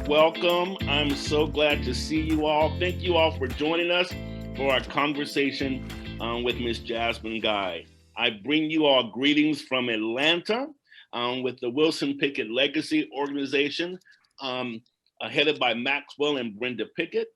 welcome. I'm so glad to see you all. Thank you all for joining us for our conversation with Miss Jasmine Guy. I bring you all greetings from Atlanta with the Wilson Pickett Legacy Organization, headed by Maxwell and Brenda Pickett.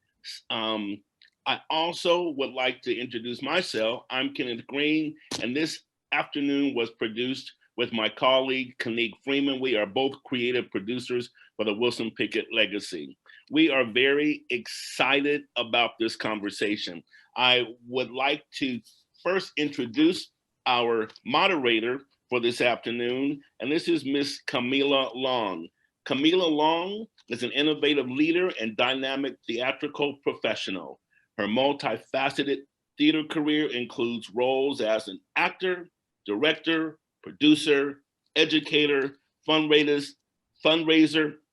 I also would like to introduce myself. I'm Kenneth Green, and this afternoon was produced with my colleague, Kanique Freeman. We are both creative producers for the Wilson Pickett Legacy. We are very excited about this conversation. I would like to first introduce our moderator for this afternoon, and this is Miss Camila Long. Camila Long is an innovative leader and dynamic theatrical professional. Her multifaceted theater career includes roles as an actor, director, producer, educator, fundraiser,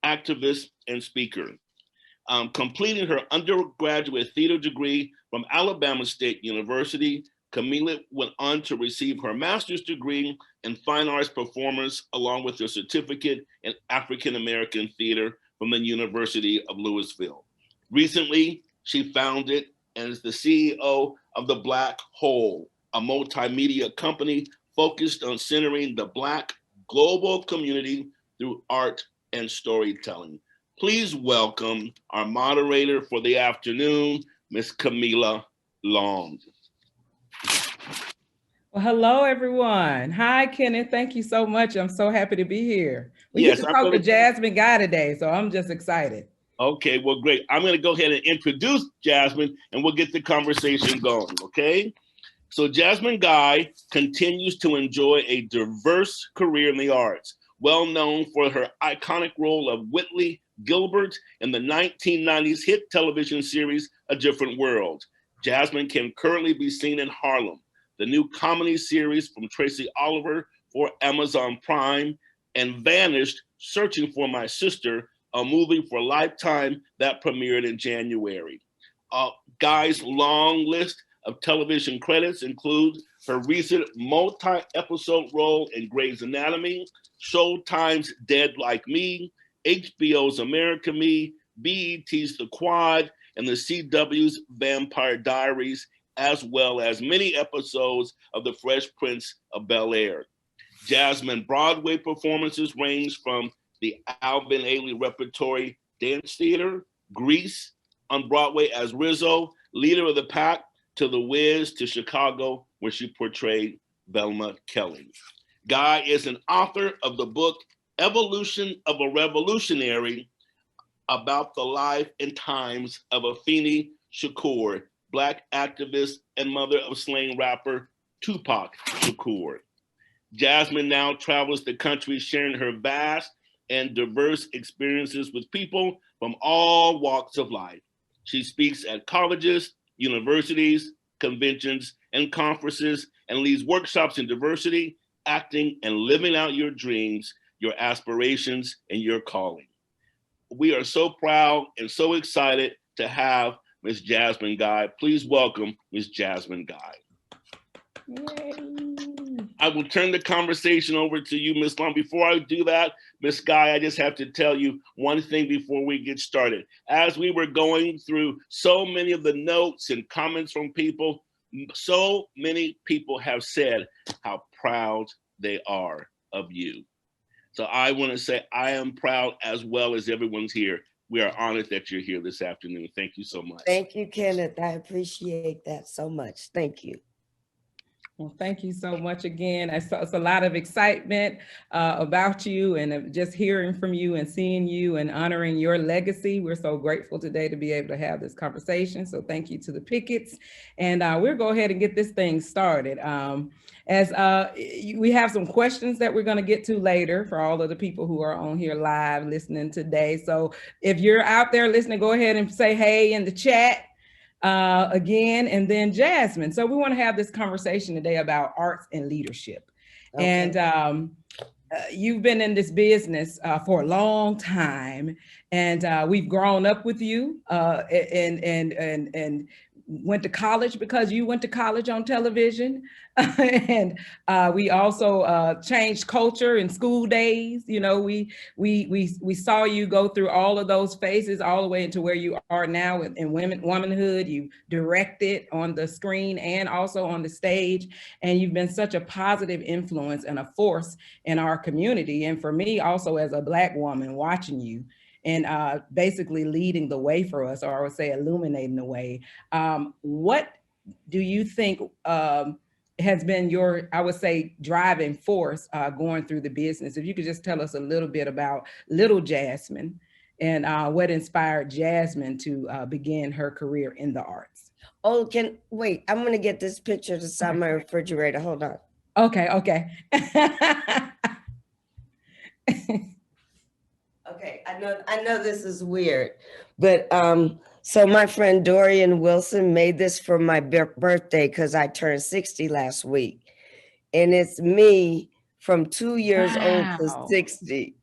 activist, and speaker. Completing her undergraduate theater degree from Alabama State University, Camila went on to receive her master's degree in fine arts performance, along with her certificate in African American theater from the University of Louisville. Recently, she founded and is the CEO of The Black Hole, a multimedia company focused on centering the Black global community through art and storytelling. Please welcome our moderator for the afternoon, Ms. Camila Long. Well, hello, everyone. Hi, Kenneth. Thank you so much. I'm so happy to be here. We get to talk to Jasmine Guy today, so I'm just excited. Okay, well, great. I'm going to go ahead and introduce Jasmine, and we'll get the conversation going, okay? So Jasmine Guy continues to enjoy a diverse career in the arts, well known for her iconic role of Whitley Gilbert in the 1990s hit television series A Different World. Jasmine can currently be seen in Harlem, the new comedy series from Tracy Oliver for Amazon Prime, and Vanished, Searching for My Sister, a movie for Lifetime that premiered in January. Guy's long list of television credits include her recent multi-episode role in Grey's Anatomy, Showtime's Dead Like Me, HBO's America Me, BET's The Quad, and the CW's Vampire Diaries, as well as many episodes of The Fresh Prince of Bel-Air. Jasmine Broadway performances range from the Alvin Ailey Repertory Dance Theater, Grease, on Broadway as Rizzo, leader of the pack, to The Wiz, to Chicago, where she portrayed Velma Kelly. Guy is an author of the book Evolution of a Revolutionary, about the life and times of Afeni Shakur, Black activist and mother of slain rapper Tupac Shakur. Jasmine now travels the country sharing her vast and diverse experiences with people from all walks of life. She speaks at colleges, universities, conventions, and conferences, and leads workshops in diversity, acting, and living out your dreams, your aspirations, and your calling. We are so proud and so excited to have Ms. Jasmine Guy. Please welcome Ms. Jasmine Guy. Yay. I will turn the conversation over to you, Ms. Long. Before I do that, Ms. Guy, I just have to tell you one thing before we get started. As we were going through so many of the notes and comments from people, so many people have said how proud they are of you. So I want to say I am proud as well as everyone's here. We are honored that you're here this afternoon. Thank you so much. Thank you, Kenneth. I appreciate that so much. Thank you. Well, thank you so much again. It's a lot of excitement about you, and just hearing from you and seeing you and honoring your legacy. We're so grateful today to be able to have this conversation. So thank you to the Picketts. And we'll go ahead and get this thing started. We have some questions that we're going to get to later for all of the people who are on here live listening today. So if you're out there listening, go ahead and say hey in the chat. Again, and then Jasmine. So we want to have this conversation today about arts and leadership. Okay. And you've been in this business for a long time, and we've grown up with you, and went to college because you went to college on television. And we also changed culture in school days. You know, we saw you go through all of those phases all the way into where you are now in womanhood. You directed on the screen and also on the stage, and you've been such a positive influence and a force in our community. And for me also, as a Black woman watching you, and basically leading the way for us, or I would say illuminating the way. What do you think has been your, I would say, driving force going through the business? If you could just tell us a little bit about little Jasmine and what inspired Jasmine to begin her career in the arts. Oh, wait, I'm gonna get this picture to side my refrigerator. Hold on. Okay, okay. Okay, I know this is weird, but so my friend Dorian Wilson made this for my birthday because I turned 60 last week. And it's me from 2 years old to 60.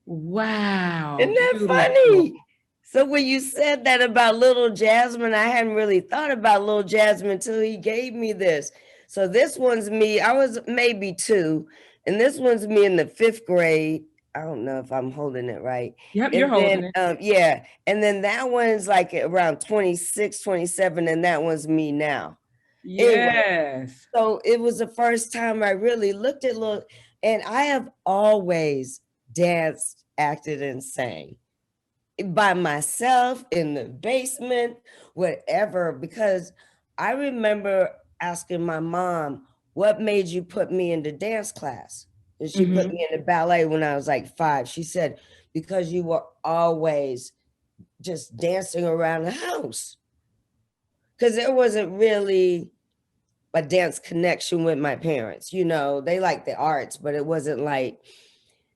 Wow. Isn't that funny? So when you said that about little Jasmine, I hadn't really thought about little Jasmine till he gave me this. So this one's me, I was maybe 2, and this one's me in the 5th grade. I don't know if I'm holding it right. Yep, you're holding it. Yeah, and then that one's like around 26, 27, and that one's me now. Yes. Anyway, so it was the first time I really looked at little, and I have always danced, acted, and sang by myself in the basement, whatever, because I remember asking my mom, what made you put me into dance class? And she put me in the ballet when I was like 5. She said, because you were always just dancing around the house. Because there wasn't really a dance connection with my parents. You know, they liked the arts, but it wasn't like,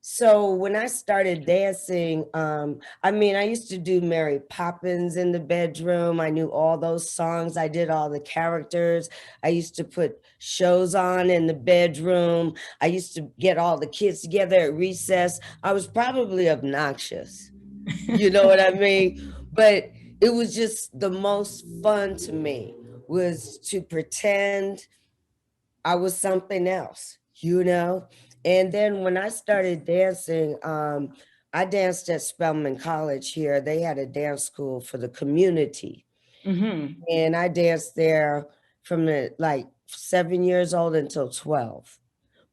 so when I started dancing, I mean, I used to do Mary Poppins in the bedroom. I knew all those songs. I did all the characters. I used to put shows on in the bedroom. I used to get all the kids together at recess. I was probably obnoxious, you know what I mean? But it was just the most fun to me was to pretend I was something else, you know? And then when I started dancing, I danced at Spelman College here. They had a dance school for the community. And I danced there from like 7 years old until 12.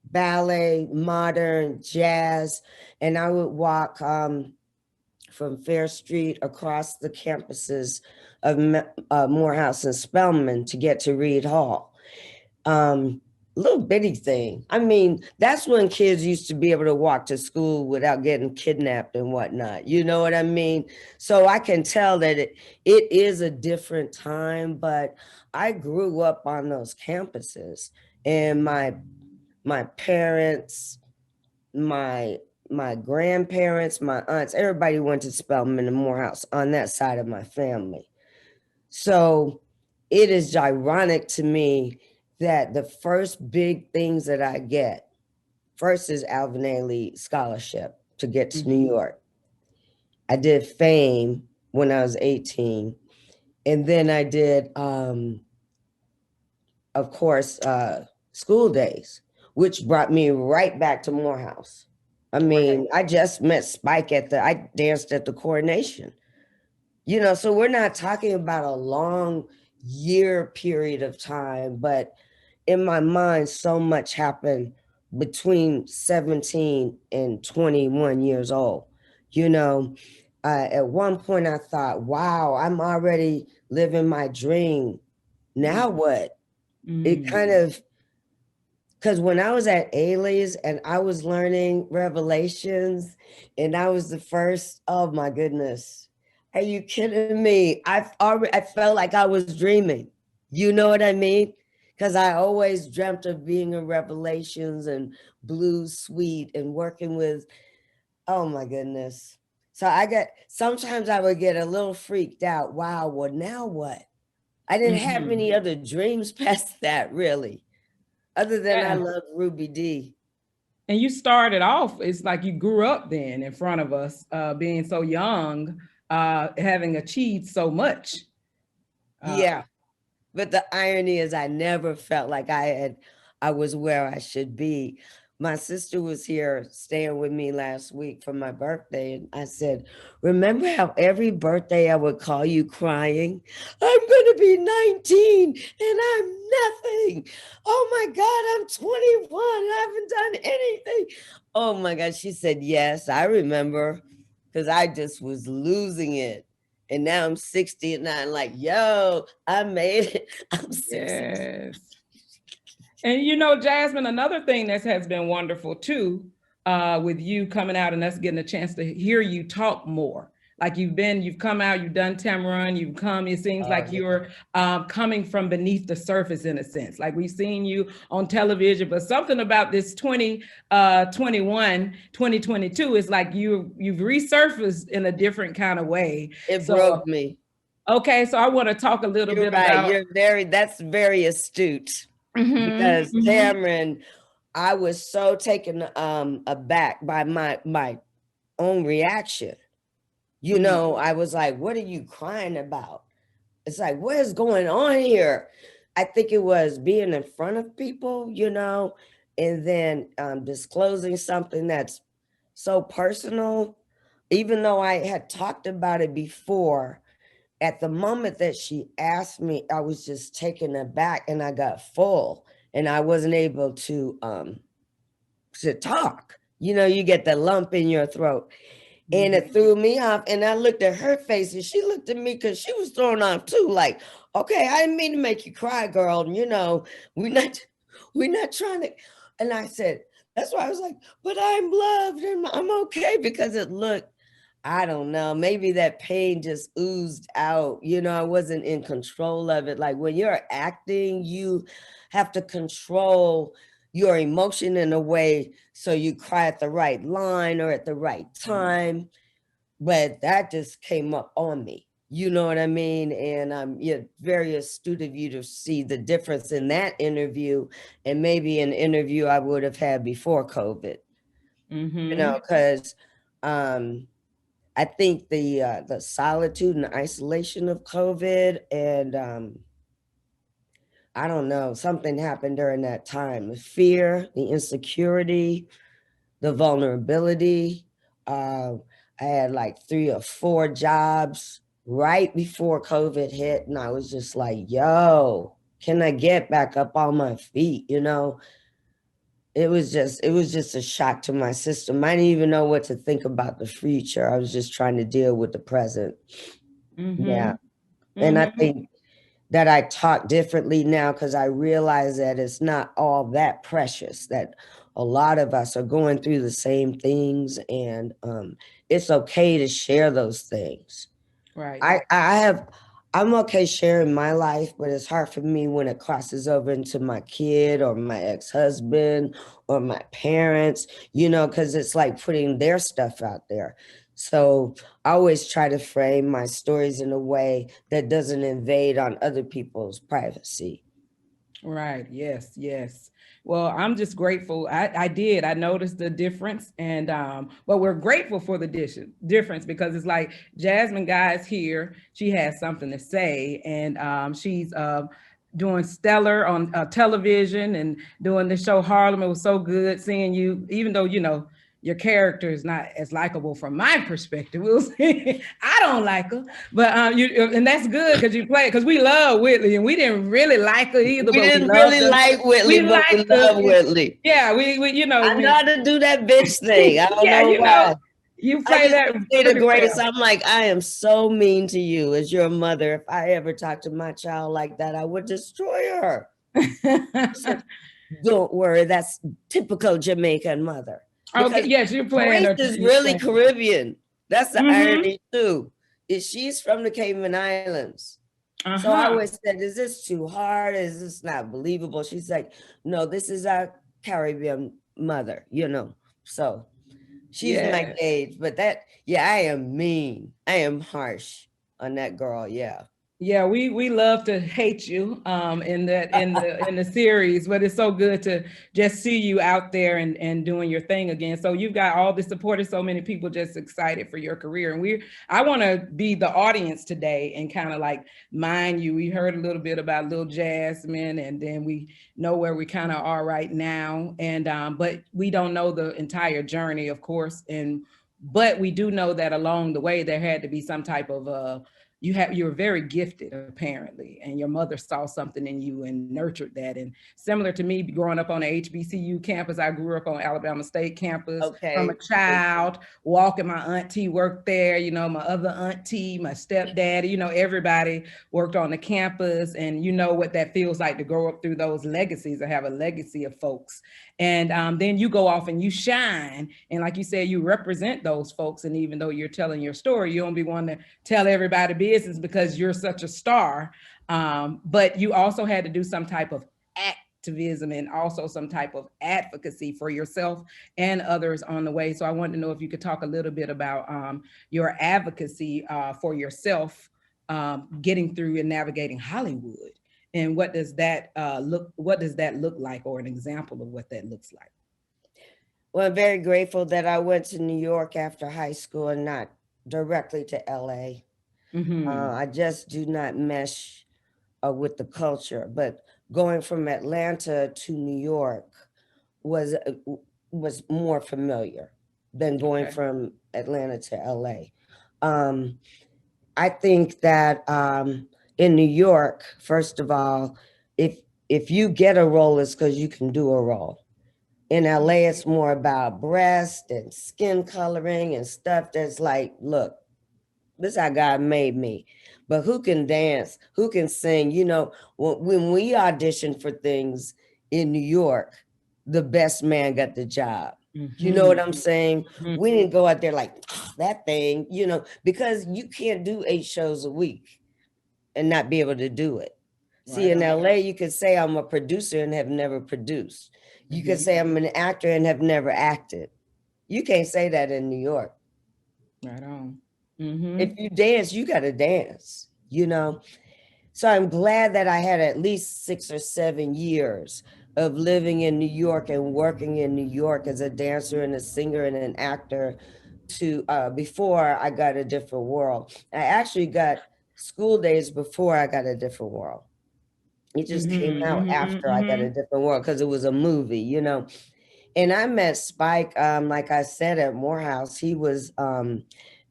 Ballet, modern, jazz. And I would walk from Fair Street across the campuses of Morehouse and Spelman to get to Reed Hall. Little bitty thing. I mean, that's when kids used to be able to walk to school without getting kidnapped and whatnot. You know what I mean? So I can tell that it is a different time, but I grew up on those campuses, and my parents, my grandparents, my aunts, everybody went to Spelman and Morehouse on that side of my family. So it is ironic to me that the first big things that I get, first is Alvin Ailey scholarship to get to New York. I did Fame when I was 18. And then I did, of course, School Days, which brought me right back to Morehouse. I mean, I just met Spike I danced at the coronation. You know, so we're not talking about a long year period of time, but in my mind, so much happened between 17 and 21 years old. You know, at one point I thought, wow, I'm already living my dream. Now what? It kind of, because when I was at Ailey's and I was learning Revelations and I was the first, oh my goodness. Are you kidding me? I felt like I was dreaming. You know what I mean? Because I always dreamt of being in Revelations and Blues Suite and working with, oh my goodness. So sometimes I would get a little freaked out. Wow, well now what? I didn't have any other dreams past that really, other than I love Ruby Dee. And you started off, it's like you grew up then in front of us, being so young, having achieved so much. Yeah. But the irony is I never felt like I was where I should be. My sister was here staying with me last week for my birthday. And I said, remember how every birthday I would call you crying? I'm going to be 19 and I'm nothing. Oh my God, I'm 21. I haven't done anything. Oh my God. She said, yes, I remember, because I just was losing it. And now I'm 60 and I'm like, yo, I made it. I'm 60. Yes. And you know, Jasmine, another thing that has been wonderful too, with you coming out and us getting a chance to hear you talk more. Like you've come out, you've done Tamron, you've come, it seems like you're coming from beneath the surface in a sense. Like we've seen you on television, but something about this 2022 is like you've resurfaced in a different kind of way. It broke me. Okay, so I want to talk a little bit about. That's very astute. Because Tamron, I was so taken aback by my own reaction. You know, I was like, what are you crying about? It's like, what is going on here? I think it was being in front of people, you know, and then disclosing something that's so personal. Even though I had talked about it before, at the moment that she asked me, I was just taken aback and I got full and I wasn't able to talk. You know, you get the lump in your throat and it threw me off. And I looked at her face and she looked at me because she was thrown off too. Like, okay, I didn't mean to make you cry, girl. And, you know, we're not trying to. And I said, that's why I was like, but I'm loved and I'm okay, because it looked, I don't know, maybe that pain just oozed out. You know, I wasn't in control of it. Like when you're acting, you have to control your emotion in a way so you cry at the right line or at the right time. But that just came up on me. You know what I mean? And yeah, very astute of you to see the difference in that interview and maybe an interview I would have had before COVID. You know, because I think the solitude and isolation of COVID and I don't know, something happened during that time. The fear, the insecurity, the vulnerability. I had like 3 or 4 jobs right before COVID hit. And I was just like, yo, can I get back up on my feet? You know, it was just a shock to my system. I didn't even know what to think about the future. I was just trying to deal with the present. Yeah. And I think that I talk differently now because I realize that it's not all that precious, that a lot of us are going through the same things, and it's okay to share those things. Right. I'm okay sharing my life, but it's hard for me when it crosses over into my kid or my ex-husband or my parents, you know, because it's like putting their stuff out there. So I always try to frame my stories in a way that doesn't invade on other people's privacy. Right. Yes. Yes. Well, I'm just grateful. I noticed the difference, and but we're grateful for the difference because it's like Jasmine Guy is here. She has something to say, and she's doing stellar on television and doing the show Harlem. It was so good seeing you, even though, you know, your character is not as likable from my perspective. We'll see. I don't like her, but and that's good because you play, because we love Whitley and we didn't really like her either. We didn't really like Whitley, but we love Whitley. Yeah, we you know. I know how to do that bitch thing. I don't know why. You play that. Say to Grace, I'm like, I am so mean to you as your mother. If I ever talk to my child like that, I would destroy her. Don't worry, that's typical Jamaican mother. Okay, yes, you're playing. Grace is really Caribbean. That's the irony too. She's from the Cayman Islands. So I always said, is this too hard? Is this not believable? She's like, no, this is our Caribbean mother, you know. So she's my age, but I am mean. I am harsh on that girl. Yeah. Yeah, we love to hate you in the series, but it's so good to just see you out there and doing your thing again. So you've got all the support of so many people just excited for your career. And I want to be the audience today and kind of like mind you. We heard a little bit about little Jasmine, and then we know where we kind of are right now. And but we don't know the entire journey, of course. But we do know that along the way there had to be some type of you were very gifted apparently, and your mother saw something in you and nurtured that. And similar to me growing up on the HBCU campus, I grew up on Alabama State campus. From a child, walking, my auntie worked there, you know, my other auntie, my stepdaddy, you know, everybody worked on the campus, and you know what that feels like to grow up through those legacies, or have a legacy of folks. And then you go off and you shine, and like you said, you represent those folks. And even though you're telling your story, you don't be wanting to tell everybody business because you're such a star. But you also had to do some type of activism and also some type of advocacy for yourself and others on the way. So I wanted to know if you could talk a little bit about your advocacy for yourself, getting through and navigating Hollywood. And what does that look like, or an example of what that looks like? Well, I'm very grateful that I went to New York after high school and not directly to LA. I just do not mesh with the culture. But going from Atlanta to New York was more familiar than going from Atlanta to LA. I think that in New York, first of all, if you get a role, it's because you can do a role. In LA, it's more about breast and skin coloring and stuff that's like, look, this is how God made me. But who can dance? Who can sing? You know, when we audition for things in New York, the best man got the job. You know what I'm saying? We didn't go out there like that thing, you know, because you can't do 8 shows a week and not be able to do it. See, in LA, you could say I'm a producer and have never produced. You could say I'm an actor and have never acted. You can't say that in New York. Right on. If you dance, you got to dance, you know? So I'm glad that I had at least 6 or 7 years of living in New York and working in New York as a dancer and a singer and an actor before I got A Different World. I actually got School Days before I got A Different World. It just came out after I got A Different World because it was a movie, you know? And I met Spike, like I said, at Morehouse. He was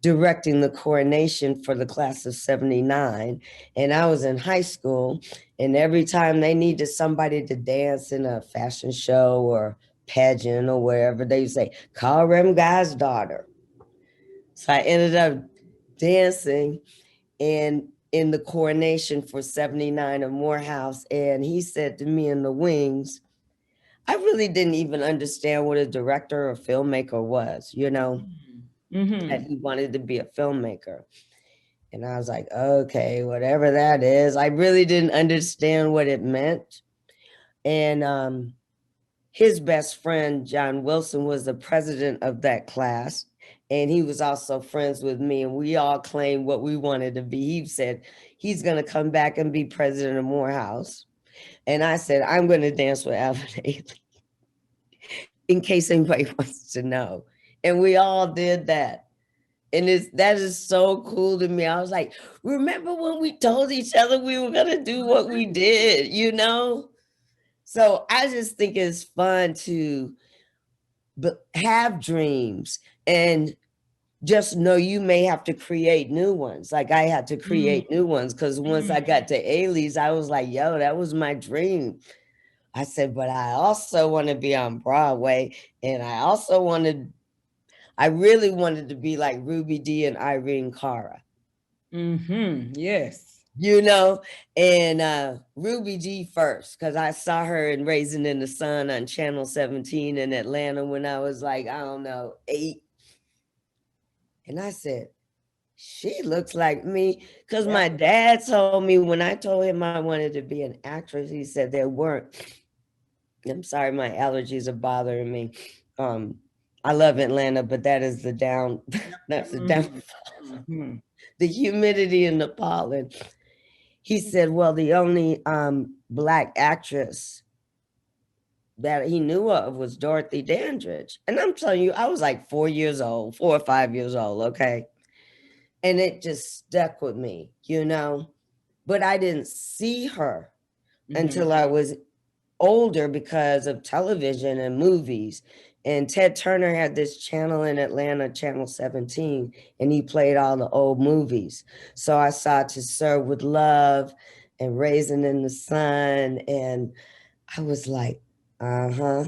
directing the coronation for the class of 79. And I was in high school. And every time they needed somebody to dance in a fashion show or pageant or wherever, they would say, call Rem Guy's daughter. So I ended up dancing in the coronation for 79 of Morehouse. And he said to me in the wings, I really didn't even understand what a director or filmmaker was, you know, that he wanted to be a filmmaker. And I was like, okay, whatever that is. I really didn't understand what it meant. And his best friend, John Wilson, was the president of that class. And he was also friends with me. And we all claimed what we wanted to be. He said, he's going to come back and be president of Morehouse. And I said, I'm going to dance with Alvin Ailey, in case anybody wants to know. And we all did that. And that is so cool to me. I was like, remember when we told each other we were going to do what we did, you know? So I just think it's fun to have dreams and just know you may have to create new ones. Like I had to create new ones because once I got to Ailey's, I was like, yo, that was my dream. I said, but I also want to be on Broadway. And I really wanted to be like Ruby Dee and Irene Cara. Yes. You know, and Ruby Dee first, because I saw her in Raisin in the Sun on Channel 17 in Atlanta when I was like, I don't know, 8. And I said, she looks like me. Because my dad told me when I told him I wanted to be an actress, he said there weren't. I'm sorry, my allergies are bothering me. I love Atlanta, but that is that's the downfall. The humidity and the pollen. he said, well, the only Black actress that he knew of was Dorothy Dandridge. And I'm telling you, I was like 4 or 5 years old, okay? And it just stuck with me, you know? But I didn't see her until I was older because of television and movies. And Ted Turner had this channel in Atlanta, Channel 17, and he played all the old movies. So I saw To Serve with Love and Raisin in the Sun. And I was like, uh-huh.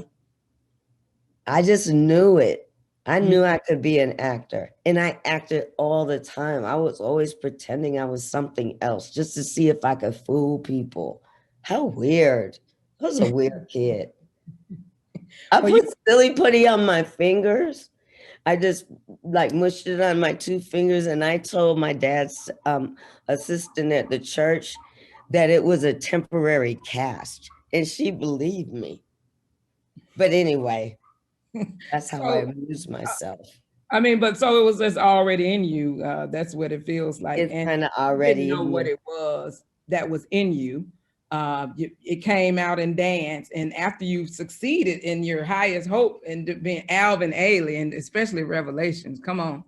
I just knew it. I knew I could be an actor, and I acted all the time. I was always pretending I was something else just to see if I could fool people. How weird. I was a weird kid. I Well, put silly putty on my fingers. I just like mushed it on my 2 fingers, and I told my dad's assistant at the church that it was a temporary cast, and she believed me. But anyway, that's how I amuse myself. I mean, but so it was just already in you. That's what it feels like. It's And kind of you already didn't know in what you. it was that was in you. It came out in dance. And after you succeeded in your highest hope and being Alvin Ailey, and especially Revelations, come on,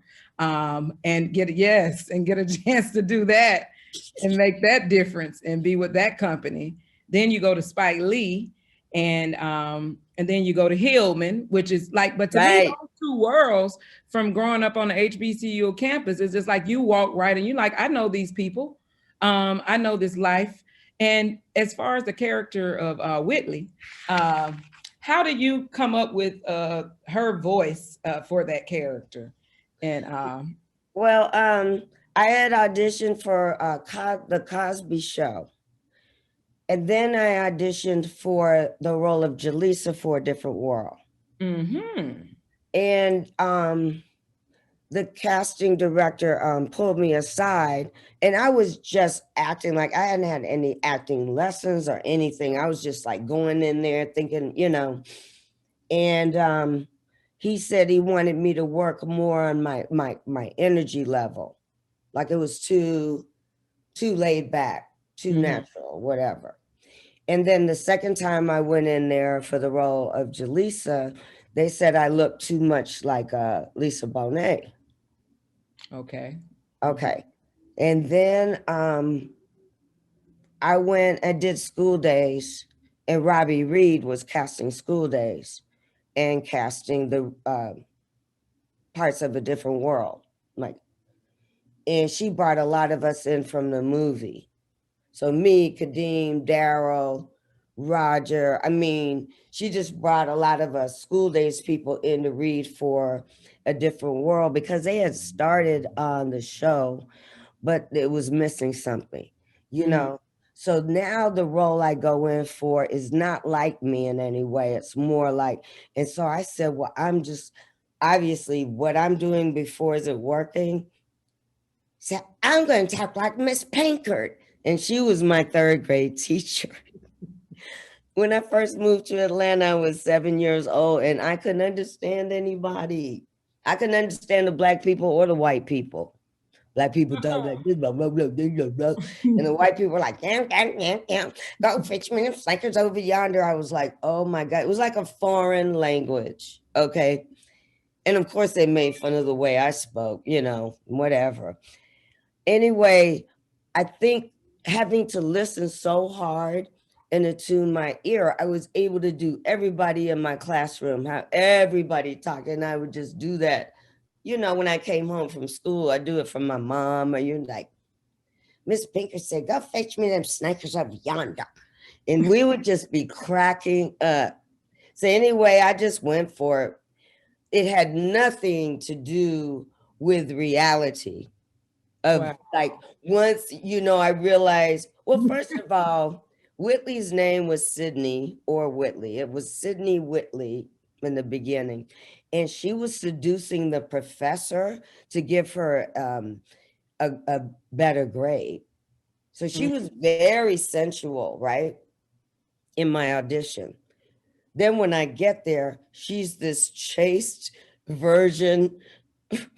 and get a chance to do that and make that difference and be with that company. Then you go to Spike Lee, and then you go to Hillman, which is like, but to me, those two worlds from growing up on the HBCU campus is just like you walk right and you're like, I know these people, I know this life. And as far as the character of Whitley, how did you come up with her voice for that character? And Well, I had auditioned for the Cosby Show. And then I auditioned for the role of Jaleesa for A Different World. And the casting director pulled me aside, and I was just acting like I hadn't had any acting lessons or anything. I was just like going in there thinking, you know, and he said he wanted me to work more on my energy level. Like it was too laid back, too natural, whatever. And then the second time I went in there for the role of Jaleesa, they said I looked too much like Lisa Bonet. Okay. And then I went and did School Days, and Robbie Reed was casting School Days and casting the parts of A Different World. And she brought a lot of us in from the movie. So me, Kadeem, Daryl, Roger, I mean, she just brought a lot of us School Days people in to read for A Different World because they had started on the show, but it was missing something, you know? So now the role I go in for is not like me in any way. It's more like, and so I said, well, I'm just, obviously what I'm doing before isn't working. So I'm going to talk like Miss Pinkert. And she was my 3rd grade teacher. When I first moved to Atlanta, I was 7 years old, and I couldn't understand anybody. I couldn't understand the Black people or the white people. Black people talk like this, blah, blah, blah, blah, blah. And the white people were like, go fetch me them Snickers over yonder. I was like, oh my God. It was like a foreign language, okay? And of course, they made fun of the way I spoke, you know, whatever. Anyway, I think having to listen so hard and attune my ear, I was able to do everybody in my classroom, how everybody talked, and I would just do that. You know, when I came home from school, I do it from my mom, or you're like, Miss Pinker said, go fetch me them Snickers over yonder. And we would just be cracking up. So anyway, I just went for it. It had nothing to do with reality. Like once, you know, I realized, well, first of all, Whitley's name was Sydney or Whitley. It was Sydney Whitley in the beginning. And she was seducing the professor to give her a better grade. So she was very sensual, right? In my audition. Then when I get there, she's this chaste virgin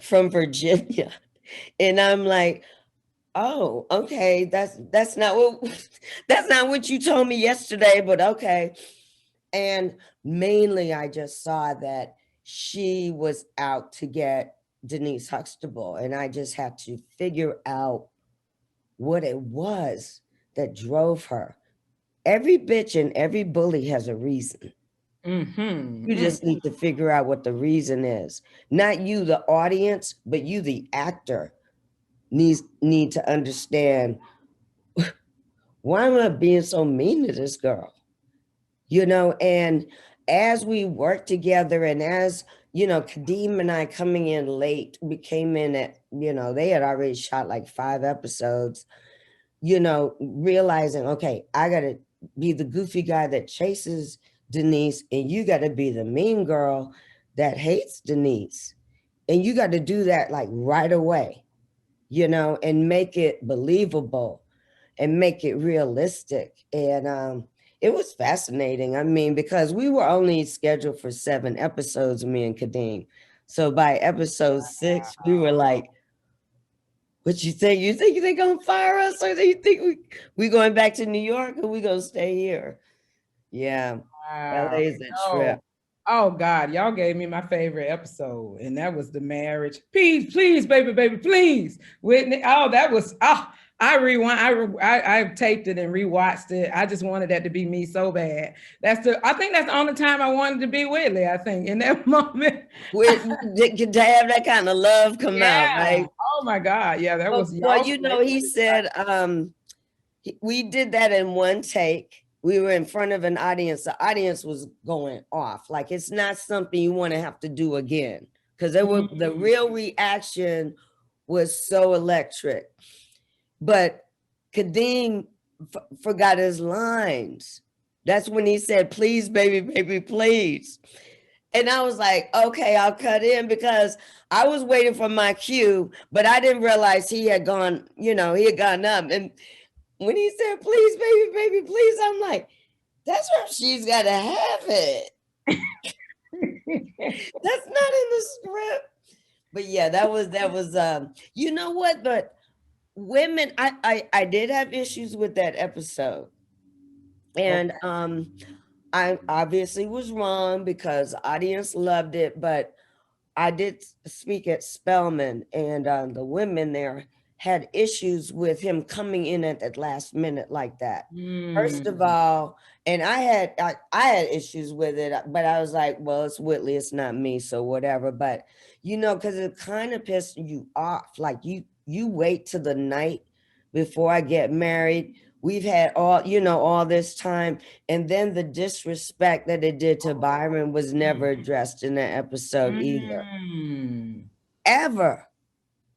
from Virginia. And I'm like, Oh, okay. That's not what that's not what you told me yesterday, but okay. And mainly I just saw that she was out to get Denise Huxtable, and I just had to figure out what it was that drove her. Every bitch and every bully has a reason. You just need to figure out what the reason is. Not you, the audience, but you, the actor, need to understand, why am I being so mean to this girl? You know, and as we work together, and as you know, Kadeem and I coming in late, we came in at, you know, they had already shot like 5 episodes, you know, realizing, okay, I gotta be the goofy guy that chases Denise, and you gotta be the mean girl that hates Denise. And you got to do that like right away, you know, and make it believable and make it realistic. And it was fascinating. I mean, because we were only scheduled for 7 episodes, me and Kadeem. So by episode 6, we were like, what you think? You think they're gonna fire us, or do you think we going back to New York, or we gonna stay here? Yeah, LA Wow. is a trip. Oh God, y'all gave me my favorite episode, and that was the marriage. Please, please, baby, baby, please. Whitney. Oh, that was I rewind. I taped it and rewatched it. I just wanted that to be me so bad. I think that's the only time I wanted to be Whitley. I think in that moment. To have that kind of love come out, right? Oh my God. Yeah, that was well, you know, he said we did that in one take. We were in front of an audience. The audience was going off. Like, it's not something you want to have to do again, because the real reaction was so electric. But Kadeem forgot his lines. That's when he said, please, baby, baby, please. And I was like, okay, I'll cut in, because I was waiting for my cue, but I didn't realize he had gone, you know, he had gone up. And when he said, please, baby, baby, please, I'm like, that's where she's got to have it. That's not in the script. But yeah, that was, you know what? But women, I did have issues with that episode. And I obviously was wrong, because the audience loved it, but I did speak at Spelman, and the women there had issues with him coming in at that last minute like that. First of all, and I had issues with it, but I was like, well, it's Whitley, it's not me, so whatever. But you know, because it kind of pissed you off. Like, you wait till the night before I get married. We've had all this time, and then the disrespect that it did to Byron was never addressed in that episode either. Ever.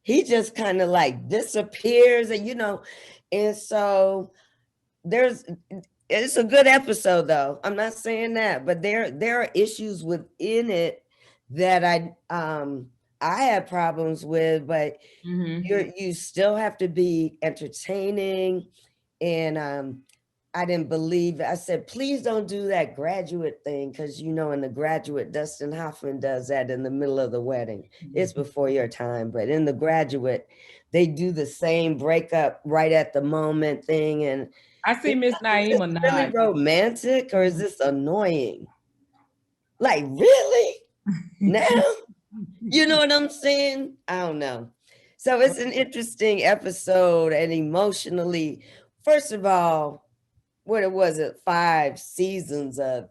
He just kind of like disappears, and so it's a good episode though. I'm not saying that, but there are issues within it that I had problems with, but you still have to be entertaining. And I didn't believe it. I said, please don't do that Graduate thing, because in The Graduate, Dustin Hoffman does that in the middle of the wedding. It's before your time, but in The Graduate, they do the same breakup right at the moment thing. And I see Miss Naima is this really romantic, or is this annoying? Like, really? Now? You know what I'm saying? I don't know. So it's an interesting episode, and emotionally, first of all, what was it, 5 seasons of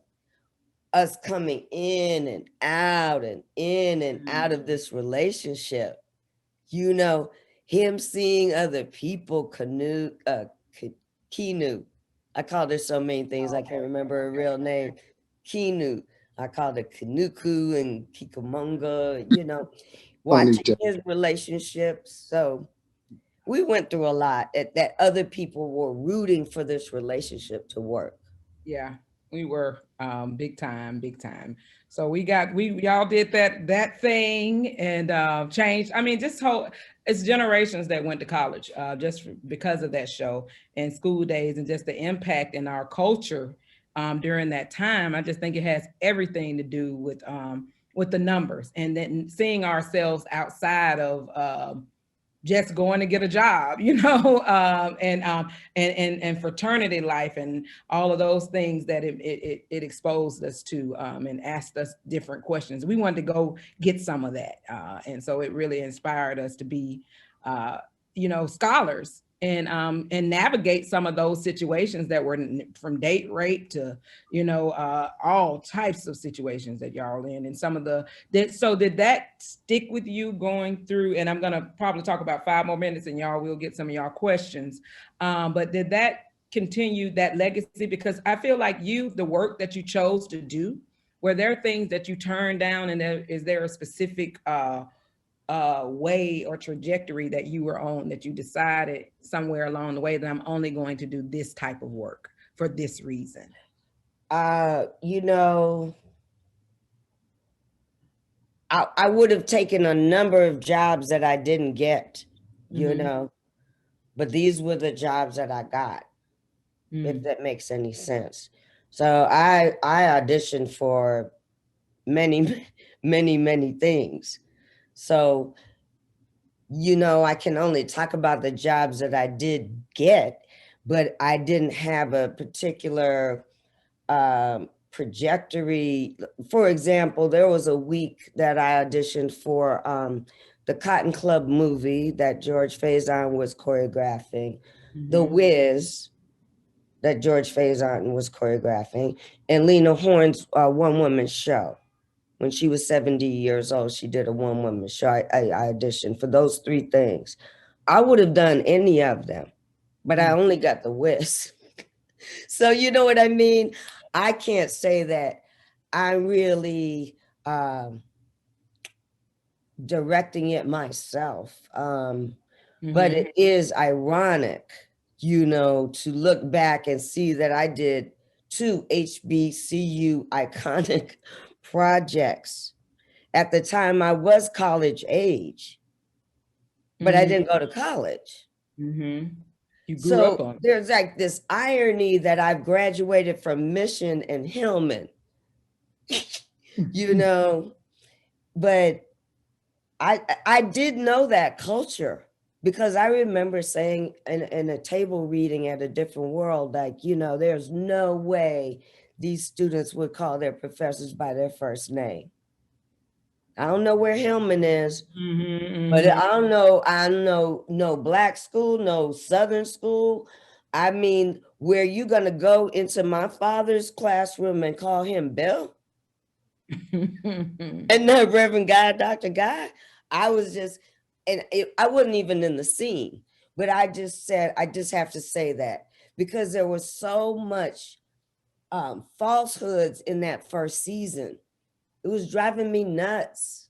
us coming in and out and in and out of this relationship. Him seeing other people, Kinu. I called her so many things, I can't remember her real name. Kinu. I called her Kanuku and Kikumonga, watching his relationships. So we went through a lot that other people were rooting for this relationship to work. Yeah, we were big time. So y'all did that thing and changed. I mean, it's generations that went to college just because of that show and school days and just the impact in our culture during that time. I just think it has everything to do with the numbers, and then seeing ourselves outside of just going to get a job, and fraternity life and all of those things that it exposed us to, and asked us different questions. We wanted to go get some of that, and so it really inspired us to be, scholars and navigate some of those situations that were from date rape to all types of situations that y'all in, and some of so did that stick with you going through? And I'm gonna probably talk about 5 more minutes, and y'all will get some of y'all questions, but did that continue that legacy? Because I feel like the work that you chose to do, were there things that you turned down, and is there a specific way or trajectory that you were on that you decided somewhere along the way that I'm only going to do this type of work for this reason? I would have taken a number of jobs that I didn't get, but these were the jobs that I got, if that makes any sense. So I auditioned for many, many, many things. So, I can only talk about the jobs that I did get, but I didn't have a particular trajectory. For example, there was a week that I auditioned for the Cotton Club movie that George Faison was choreographing, The Wiz that George Faison was choreographing, and Lena Horne's one-woman show. When she was 70 years old, she did a one-woman show. I auditioned for those 3 things. I would have done any of them, but I only got the Wiz. So you know what I mean? I can't say that I'm really directing it myself. But it is ironic, to look back and see that I did 2 HBCU iconic projects. At the time, I was college age, but I didn't go to college. You grew up on. There's like this irony that I've graduated from Mission and Hillman, but I did know that culture, because I remember saying in a table reading at a different world, like, there's no way these students would call their professors by their first name. I don't know where Hillman is, but I know no black school, no Southern school. I mean, where you gonna go into my father's classroom and call him Bill? And not Reverend Guy, Dr. Guy? I was just, I wasn't even in the scene, but I just said, I just have to say that, because there was so much falsehoods in that first season. It was driving me nuts.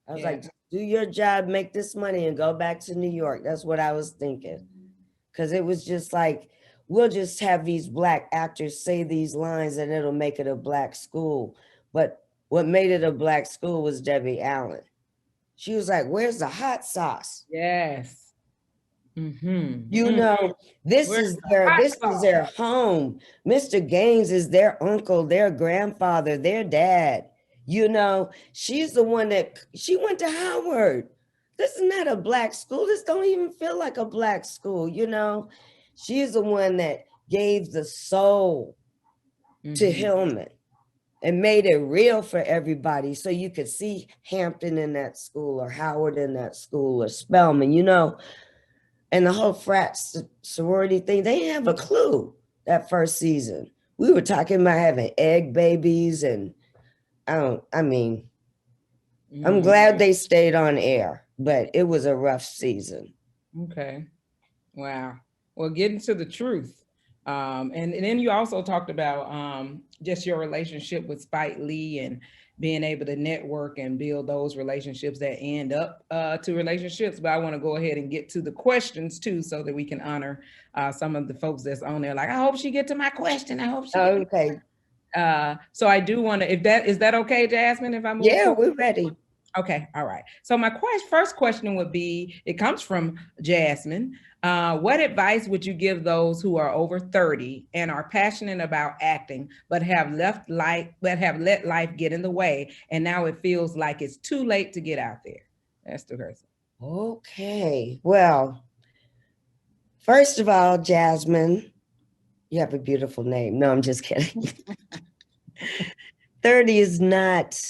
I was like, do your job, make this money, and go back to New York. That's what I was thinking. Because it was just like, we'll just have these black actors say these lines and it'll make it a black school. But what made it a black school was Debbie Allen. She was like, where's the hot sauce? Yes. This is their home. Mr. Gaines is their uncle, their grandfather, their dad. She's the one she went to Howard. This is not a black school. This don't even feel like a black school. She's the one that gave the soul to Hillman and made it real for everybody. So you could see Hampton in that school, or Howard in that school, or Spelman, and the whole frat sorority thing. They didn't have a clue that first season. We were talking about having egg babies, and I'm glad they stayed on air, but it was a rough season. Okay. Wow. Well, getting to the truth. And then you also talked about just your relationship with Spike Lee and being able to network and build those relationships that end up to relationships. But I want to go ahead and get to the questions too, so that we can honor some of the folks that's on there. Like, I hope she get to my question. I hope she. Okay. So I do want to, is that okay, Jasmine, if I move forward? We're ready. Okay, all right. So my first question would be, it comes from Jasmine. What advice would you give those who are over 30 and are passionate about acting, but have let life get in the way, and now it feels like it's too late to get out there? That's the person. Okay. Well, first of all, Jasmine, you have a beautiful name. No, I'm just kidding. 30 is not,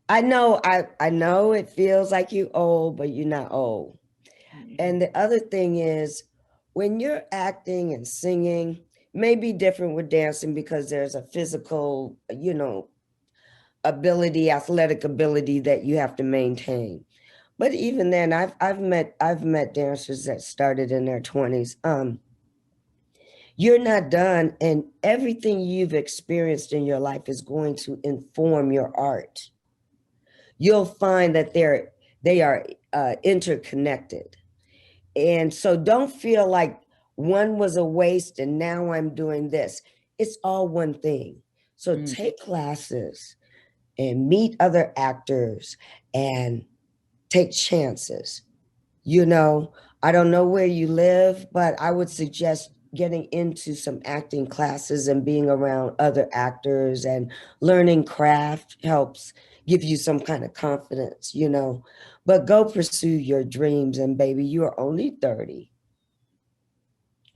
I know it feels like you're old, but you're not old. And the other thing is, when you're acting and singing, may be different with dancing because there's a physical, ability, athletic ability that you have to maintain. But even then, I've met dancers that started in their 20s. You're not done, and everything you've experienced in your life is going to inform your art. You'll find that they are interconnected. And so don't feel like one was a waste and now I'm doing this. It's all one thing. So take classes and meet other actors and take chances. I don't know where you live, but I would suggest getting into some acting classes and being around other actors and learning craft helps give you some kind of confidence. But go pursue your dreams, and baby, you are only 30.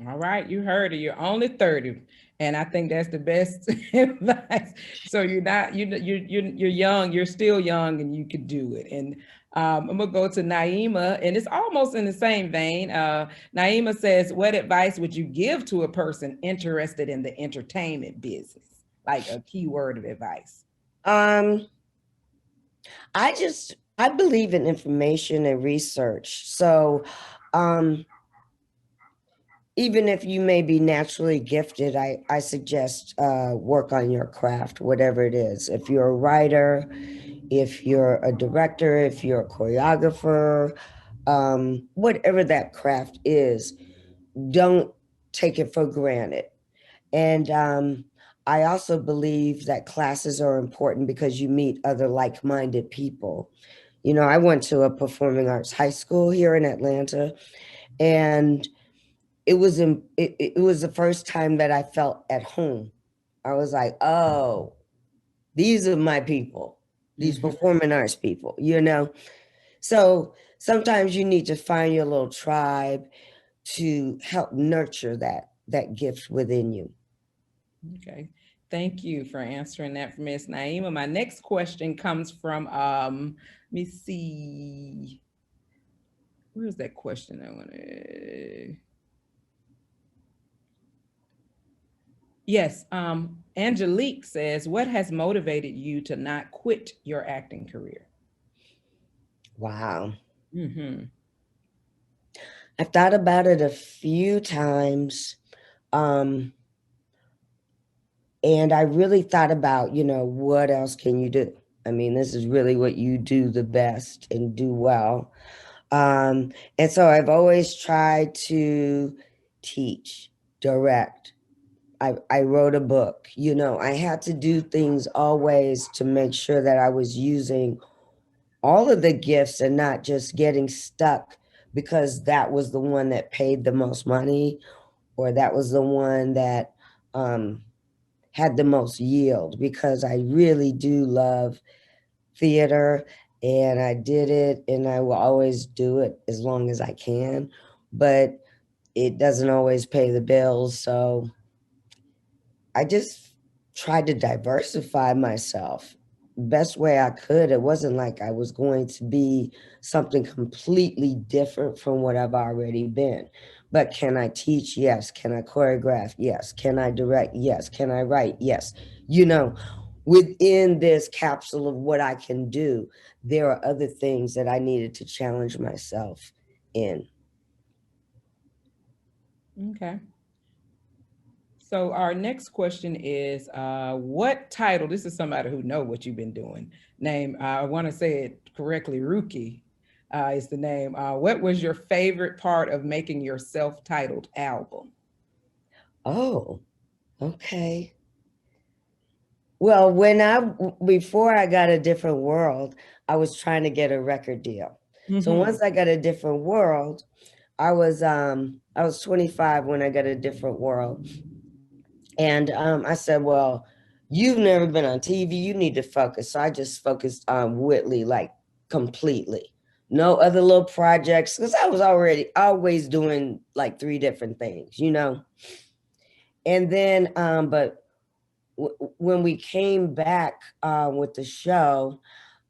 All right, you heard it. You're only 30, and I think that's the best advice. So you're young. You're still young, and you could do it. And I'm gonna go to Naima, and it's almost in the same vein. Naima says, "What advice would you give to a person interested in the entertainment business? Like a key word of advice." I believe in information and research. So, even if you may be naturally gifted, I suggest work on your craft, whatever it is. If you're a writer, if you're a director, if you're a choreographer, whatever that craft is, don't take it for granted. And I also believe that classes are important because you meet other like-minded people. I went to a performing arts high school here in Atlanta, and it was the first time that I felt at home. I was like, oh, these are my people, these performing arts people. So sometimes you need to find your little tribe to help nurture that gift within you. Okay. Thank you for answering that for Miss Naima. My next question comes from let me see. Where's that question I want to? Yes, Angelique says, "What has motivated you to not quit your acting career?" Wow. I've thought about it a few times. And I really thought about, what else can you do? I mean, this is really what you do the best and do well. And so I've always tried to teach, direct. I wrote a book. I had to do things always to make sure that I was using all of the gifts and not just getting stuck because that was the one that paid the most money, or that was the one that had the most yield, because I really do love theater, and I did it and I will always do it as long as I can, but it doesn't always pay the bills. So I just tried to diversify myself best way I could. It wasn't like I was going to be something completely different from what I've already been. But can I teach? Yes. Can I choreograph? Yes. Can I direct? Yes. Can I write? Yes. Within this capsule of what I can do, there are other things that I needed to challenge myself in. Okay. So our next question is, what title, this is somebody who know what you've been doing, name, I want to say it correctly, Rookie is the name. What was your favorite part of making your self-titled album? Oh, okay. Well, before I got A Different World, I was trying to get a record deal. So once I got A Different World, I was 25 when I got A Different World. And I said, well, you've never been on TV, you need to focus. So I just focused on Whitley, like completely. no other little projects, because I was always doing like 3 different things, you know. And then, but when we came back with the show,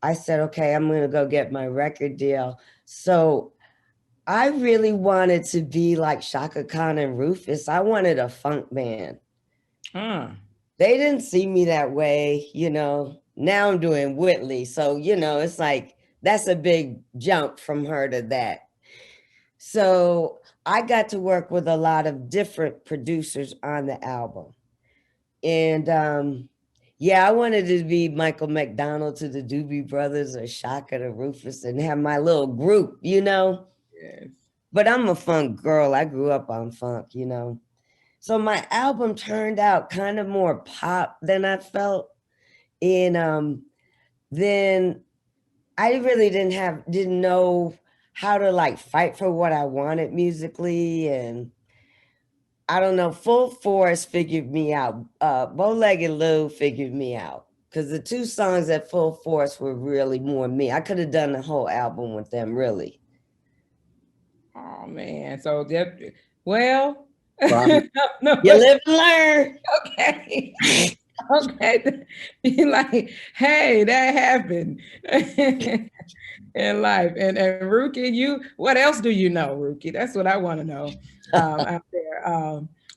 I said, okay, I'm gonna go get my record deal. So I really wanted to be like Shaka Khan and Rufus. I wanted a funk band. They didn't see me that way, you know. Now I'm doing Whitley. So, you know, it's like, that's a big jump from her to that. So I got to work with a lot of different producers on the album. And yeah, I wanted to be Michael McDonald to the Doobie Brothers or Shaka to Rufus and have my little group, you know. Yes. But I'm a funk girl. I grew up on funk, you know. So my album turned out kind of more pop than I felt. And then I really didn't know how to like fight for what I wanted musically. And I don't know, Full Force figured me out. Bow-Legged Lou figured me out. Because the 2 songs at Full Force were really more me. I could have done the whole album with them, really. Oh man. So that, well, no, you live and learn. Okay. Okay. Be like, hey, that happened in life. And Ruki, what else do you know, Ruki? That's what I want to know out there.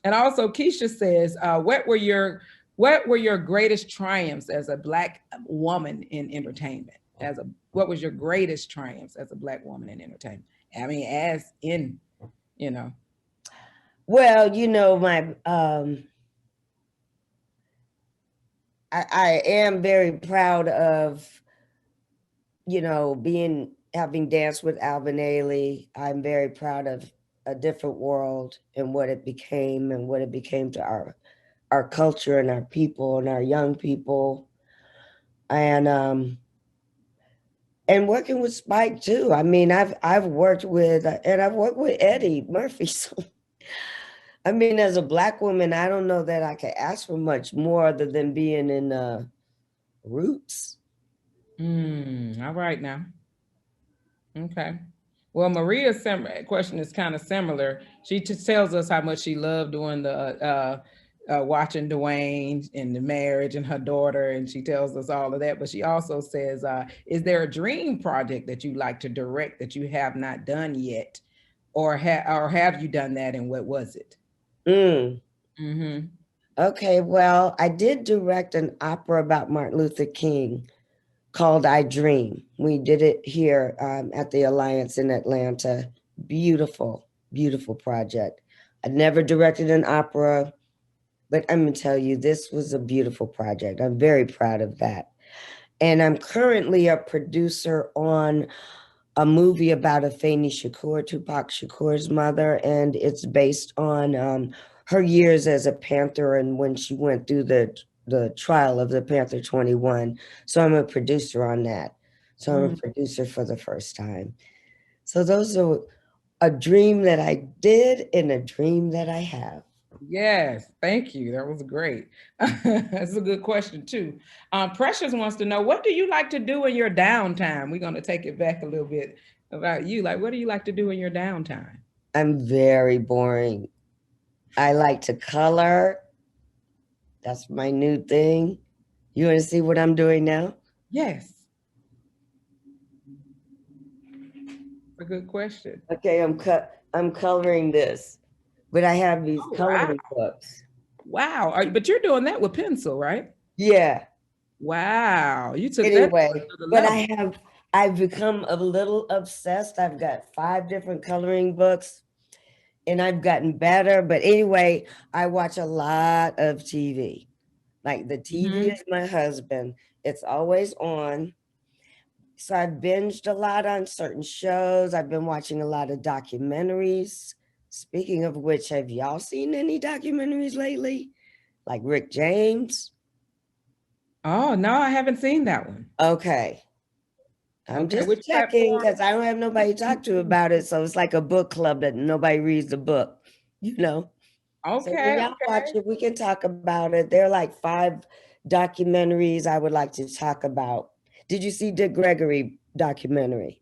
And also Keisha says, what were your greatest triumphs as a Black woman in entertainment? What was your greatest triumphs as a Black woman in entertainment? I mean, as in, you know. Well, you know, I am very proud of, you know, having danced with Alvin Ailey. I'm very proud of A Different World and what it became to our culture and our people and our young people. And working with Spike too. I mean, I've worked with Eddie Murphy. So I mean, as a Black woman, I don't know that I could ask for much more other than being in Roots. All right now. Okay. Well, Maria's question is kind of similar. She just tells us how much she loved doing the watching Dwayne and the marriage and her daughter, and she tells us all of that. But she also says, is there a dream project that you like to direct that you have not done yet? Or have you done that, and what was it? Okay, well, I did direct an opera about Martin Luther King called I Dream. We did it here at the Alliance in Atlanta. Beautiful, beautiful project. I never directed an opera, but I'm gonna tell you, this was a beautiful project. I'm very proud of that. And I'm currently a producer on a movie about Afeni Shakur, Tupac Shakur's mother, and it's based on her years as a Panther and when she went through the trial of the Panther 21. So I'm a producer on that. So I'm a producer for the first time. So those are a dream that I did and a dream that I have. Yes, thank you. That was great. That's a good question too. Precious wants to know, what do you like to do in your downtime? We're going to take it back a little bit about you. Like, what do you like to do in your downtime? I'm very boring. I like to color. That's my new thing. You want to see what I'm doing now? Yes. A good question. Okay, I'm coloring this, but I have these coloring books. Wow, but you're doing that with pencil, right? Yeah. Wow, you took anyway, that. But I've become a little obsessed. I've got 5 different coloring books, and I've gotten better. But anyway, I watch a lot of TV. Like the TV is my husband. It's always on. So I've binged a lot on certain shows. I've been watching a lot of documentaries. Speaking of which, have y'all seen any documentaries lately? Like Rick James? Oh, no, I haven't seen that one. Okay. I'm just checking because I don't have nobody to talk to about it. So it's like a book club that nobody reads the book, you know? Okay. So when y'all watch it, we can talk about it. There are like 5 documentaries I would like to talk about. Did you see Dick Gregory documentary?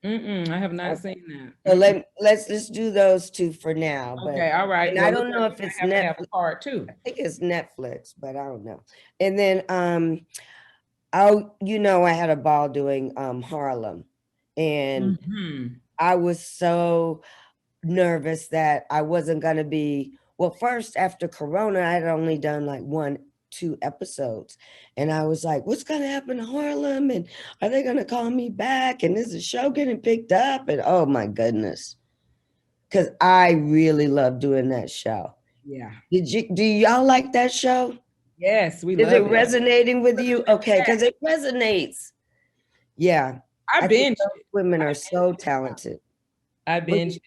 I have not seen that. So let's just do those two for now. But Okay, all right. and Well, I don't know if I it's have to have Netflix. a part two. I think it's Netflix, but I don't know. And then I had a ball doing Harlem, and I was so nervous that I wasn't gonna be first after Corona, I had only done like 1-2 episodes. And I was like, what's gonna happen to Harlem? And are they gonna call me back? And is the show getting picked up? And oh my goodness. Because I really love doing that show. Yeah. Do y'all like that show? Yes, we Is love it resonating with you? Okay, because it resonates. Yeah. I think binged those it. women are so talented. I binged it.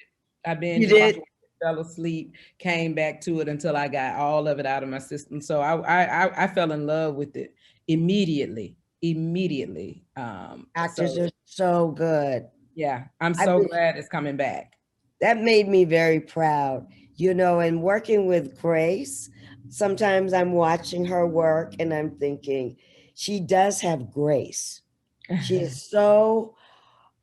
You did? Fell asleep, came back to it until I got all of it out of my system. So I fell in love with it immediately. Actors are so good. Yeah, I'm so glad it's coming back. That made me very proud, and working with Grace, sometimes I'm watching her work and I'm thinking, she does have grace. She is so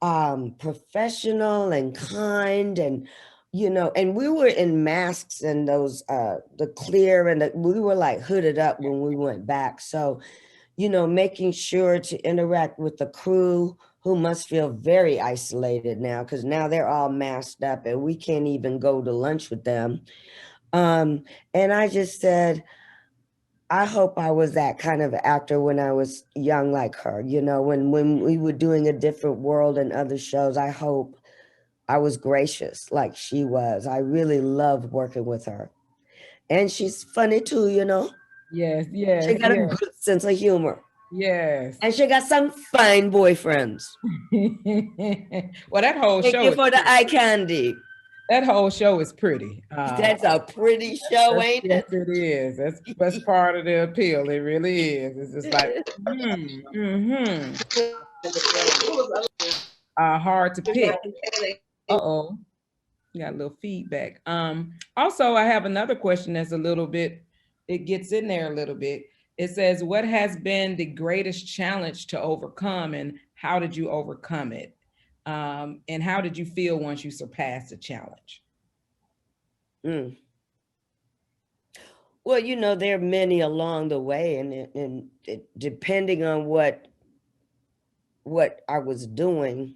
professional and kind, and and we were in masks and those the clear, and we were like hooded up when we went back. So making sure to interact with the crew, who must feel very isolated now, because now they're all masked up and we can't even go to lunch with them. And I just said, I hope I was that kind of actor when I was young like her, when we were doing A Different World and other shows. I hope I was gracious like she was. I really loved working with her. And she's funny too, Yes. She got a good sense of humor. Yes. And she got some fine boyfriends. Well, that whole show. Thank you for the eye candy. That whole show is pretty. That's a pretty show, ain't it? Yes, it is. That's part of the appeal. It really is. It's just like, hard to pick. Uh-oh. You got a little feedback. Also, I have another question that's a little bit, it gets in there a little bit. It says, what has been the greatest challenge to overcome, and how did you overcome it? And how did you feel once you surpassed the challenge? Well, there are many along the way, and depending on what I was doing.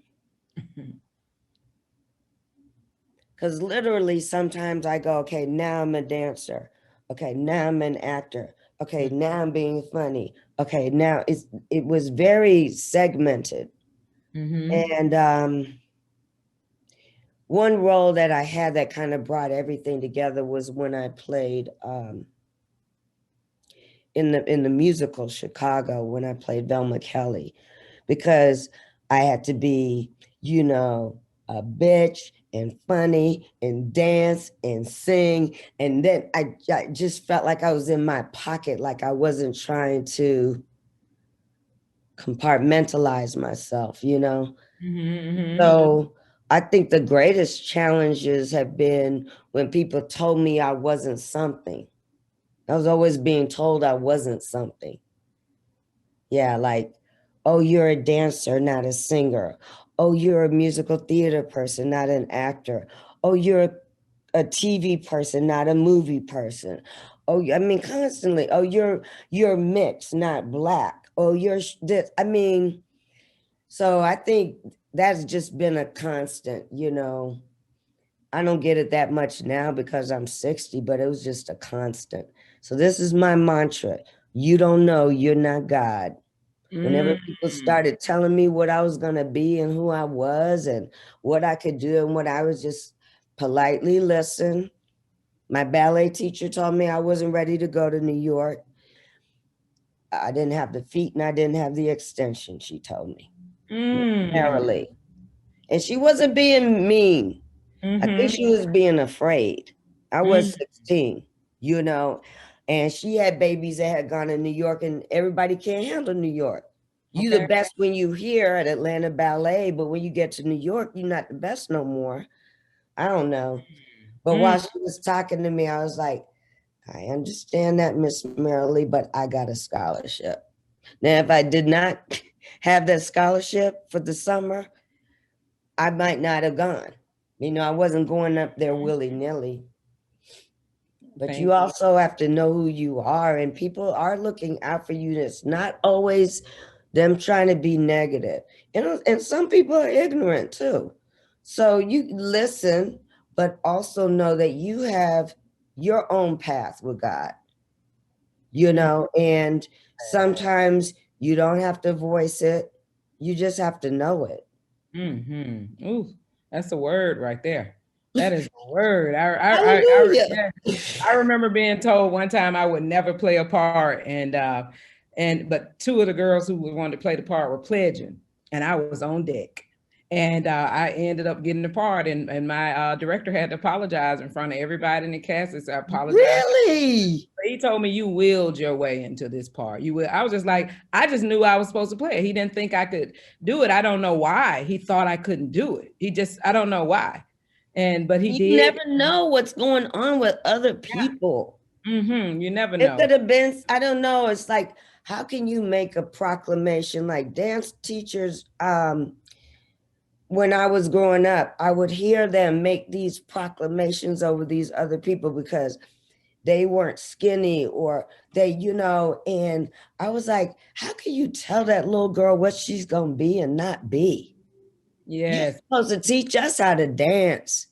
Because literally sometimes I go, okay, now I'm a dancer. Okay, now I'm an actor. Okay, now I'm being funny. Okay, now it was very segmented. And one role that I had that kind of brought everything together was when I played in the musical Chicago, when I played Velma Kelly, because I had to be, a bitch and funny and dance and sing. And then I just felt like I was in my pocket, like I wasn't trying to compartmentalize myself, So I think the greatest challenges have been when people told me I wasn't something. I was always being told I wasn't something. Yeah, like, oh, you're a dancer, not a singer. Oh, you're a musical theater person, not an actor. Oh, you're a TV person, not a movie person. Oh, I mean, constantly. Oh, you're mixed, not black. Oh, you're this. I mean, so I think that's just been a constant, I don't get it that much now because I'm 60, but it was just a constant. So this is my mantra. You don't know, you're not God. Whenever people started telling me what I was going to be and who I was and what I could do and what I was, just politely listen. My ballet teacher told me I wasn't ready to go to New York. I didn't have the feet and I didn't have the extension, she told me. Narrowly. And she wasn't being mean. I think she was being afraid. I was 16, and she had babies that had gone to New York, and everybody can't handle New York. You the best when you here at Atlanta Ballet, but when you get to New York, you're not the best no more. I don't know. But while she was talking to me, I was like, I understand that, Miss Merrily, but I got a scholarship. Now, if I did not have that scholarship for the summer, I might not have gone. You know, I wasn't going up there willy-nilly. But Thank you also have to know who you are, and people are looking out for you. It's not always them trying to be negative. And some people are ignorant too. So you listen, but also know that you have your own path with God, you know, and sometimes you don't have to voice it. You just have to know it. Mm-hmm. Ooh, that's a word right there. That is a word. Hallelujah. I remember being told one time I would never play a part, but two of the girls who wanted to play the part were pledging, and I was on deck. And I ended up getting the part, and my director had to apologize in front of everybody in the cast. I apologize. Really? He told me, you willed your way into this part. You will. I was just like, I just knew I was supposed to play it. He didn't think I could do it. I don't know why. He thought I couldn't do it. I don't know why. But he did. You never know what's going on with other people. Mm-hmm. You never know. It could have been, I don't know. It's like, how can you make a proclamation like dance teachers? When I was growing up, I would hear them make these proclamations over these other people because they weren't skinny or they, you know, and I was like, how can you tell that little girl what she's going to be and not be? Yes. You're supposed to teach us how to dance.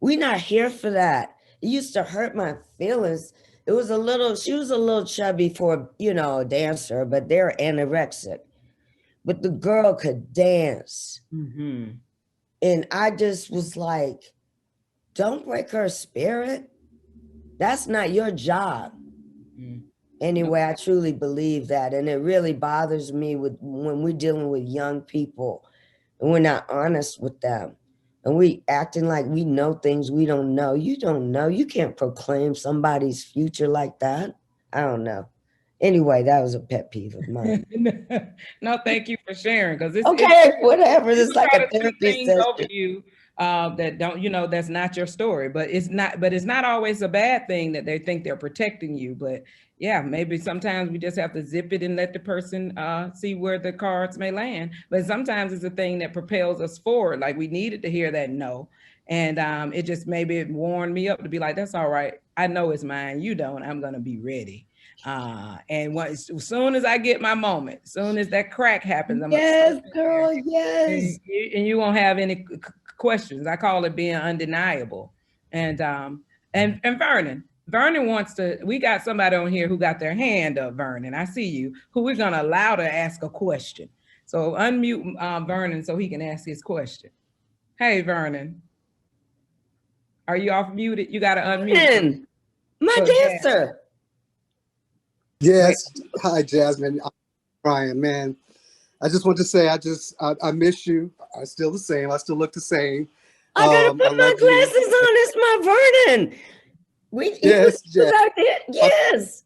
We're not here for that. It used to hurt my feelings. She was a little chubby for, you know, a dancer, but they're anorexic. But the girl could dance. Mm-hmm. And I just was like, don't break her spirit. That's not your job. Mm. Anyway, I truly believe that. And it really bothers me when we're dealing with young people and we're not honest with them. And we acting like we know things we don't know. You don't know. You can't proclaim somebody's future like that. I don't know. Anyway, that was a pet peeve of mine. No, thank you for sharing, because it's okay, whatever. It's like a therapy session. Over you that don't, you know, that's not your story, but it's not always a bad thing that they think they're protecting you. But yeah, maybe sometimes we just have to zip it and let the person see where the cards may land. But sometimes it's a thing that propels us forward. Like we needed to hear that no. And it just maybe it warmed me up to be like, that's all right. I know it's mine. You don't. I'm going to be ready. And as soon as I get my moment, as soon as that crack happens, I'm yes, girl, yes. And you won't have any questions. I call it being undeniable. And Vernon wants to. We got somebody on here who got their hand up. Vernon, I see you. Who we're gonna allow to ask a question. So unmute Vernon so he can ask his question. Hey, Vernon, are you off muted? You got to unmute. My dancer. Yes. Hi, Jasmine. I'm Brian, man. I just want to say I miss you. I'm still the same. I still look the same. I gotta put my glasses on. It's my Vernon. Yes. Yes.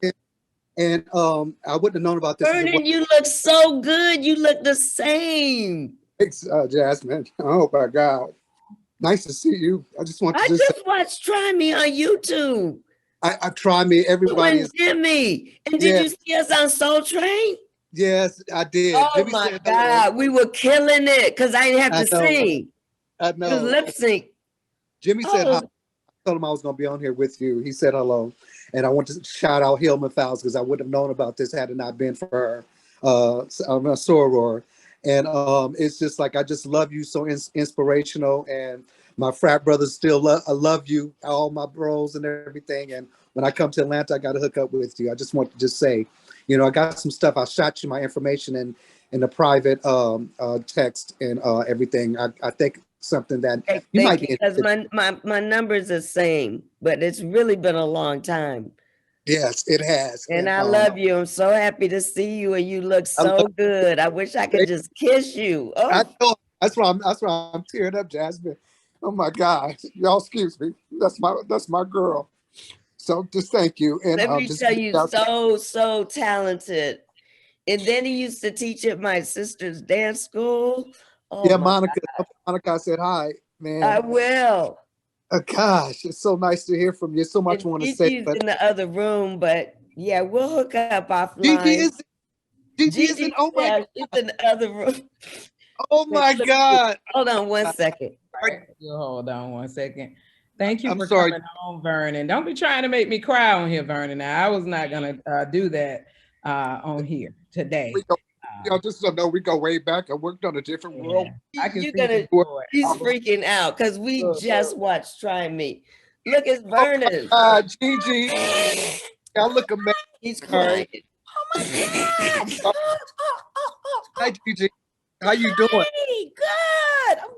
And I wouldn't have known about this. Vernon, you look so good. You look the same. Thanks, Jasmine. Oh my God. Nice to see you. I just watched Try Me on YouTube. I try me. Everybody is Jimmy. And did you see us on Soul Train? Yes, I did. Oh Jimmy my God, we were killing it because I didn't have to sing. I know. It was lip sync. Jimmy said hi. I told him I was going to be on here with you. He said hello, and I want to shout out Hillman Fowles because I wouldn't have known about this had it not been for her. I'm a soror, and it's just like I just love you, so inspirational, and my frat brothers still I love you, all my bros and everything. And when I come to Atlanta, I got to hook up with you. I just want to just say, you know, I got some stuff. I shot you my information in the private text and everything. I think something that you might be because my number's the same, but it's really been a long time. Yes, it has. And I love you. I'm so happy to see you, and you look so good. I wish I could just kiss you. Oh. I know. That's why I'm tearing up, Jasmine. Oh my God, y'all excuse me. That's my girl. So just thank you. And let me tell you, so talented. And then he used to teach at my sister's dance school. Oh yeah, Monica said hi, man. I will. Gosh, it's so nice to hear from you. So much I want to say. But in the other room, but yeah, we'll hook up offline. Gigi is in. Oh my God. She's in the other room. Oh my God. Hold on one second. You hold on one second. Thank you I'm for sorry. coming on, Vernon. Don't be trying to make me cry on here, Vernon. Now, I was not gonna do that on here today. Y'all just don't know we go way back. I worked on a different world. I can You're see gonna. the joy. He's freaking out because we Look, just watched Try Me. Look, it's Vernon. Gigi, y'all look amazing. He's crying. Oh my God. Hi, Gigi. How you doing? Hey, good. I'm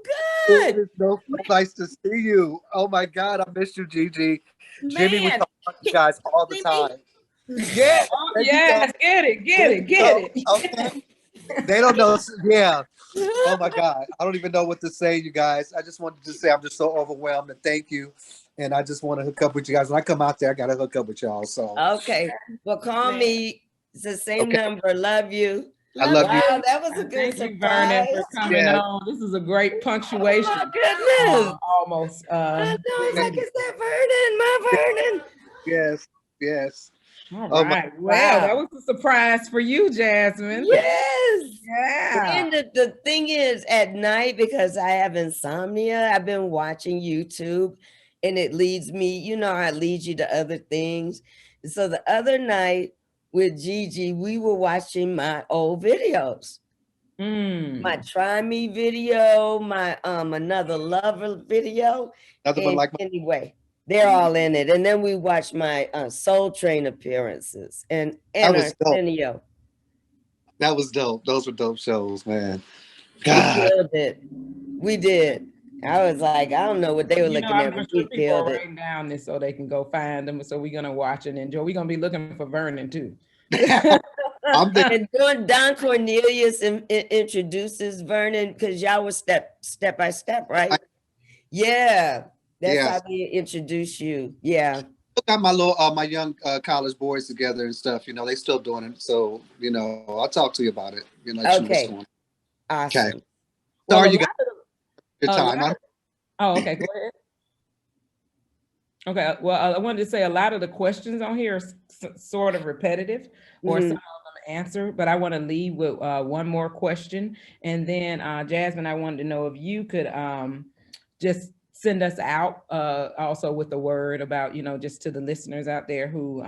It good. is so nice to see you. Oh my God, I miss you, Gigi. Jimmy, we Man, talk about you guys all the see me? time. Yeah, there you yes, go. get it, There get you it, get go. it. Okay. They don't know. Yeah. Oh my God. I don't even know what to say, you guys. I just wanted to say I'm just so overwhelmed and thank you. And I just want to hook up with you guys. When I come out there, I got to hook up with y'all. So, Okay. Well, call me. It's the same Okay. number. Love you. I love you. Wow, that was a good Thank you, Vernon, surprise. for coming Yeah. on. This is a great punctuation. Oh my goodness. Almost. I know. It's like, minute. is that Vernon? My Vernon. Yes. Yes. All Oh my. right. Well, that Wow. was a surprise for you, Jasmine. Yes. Yeah. And the thing is, at night, because I have insomnia, I've been watching YouTube and it leads me, you know, how it leads you to other things. So the other night with Gigi, we were watching my old videos. My Try Me video, my Another Lover video. Another one And like anyway, they're all in it. And then we watched my Soul Train appearances and that was dope. Arsenio. That was dope. Those were dope shows, man. We God. killed it. We did. I was like, I don't know what they were looking I'm at, but sure we people are killed it. writing down this so they can go find them. So we're gonna watch and enjoy. We're gonna be looking for Vernon too. I'm the, And doing Don Cornelius introduces Vernon because y'all was step by step, right? Yeah, that's Yes. how they introduce you. Yeah. got my little my young college boys together and stuff. You know, they still doing it. So, you know, I'll talk to you about it. You know, see what's Okay. going on. Awesome. Okay. Well, Sorry, a you lot got of your a time. lot Oh, okay. Go ahead. Okay. Well, I wanted to say a lot of the questions on here are sort of repetitive, or some of them answer, but I want to leave with one more question. And then, Jasmine, I wanted to know if you could just send us out also with the word about, you know, just to the listeners out there who,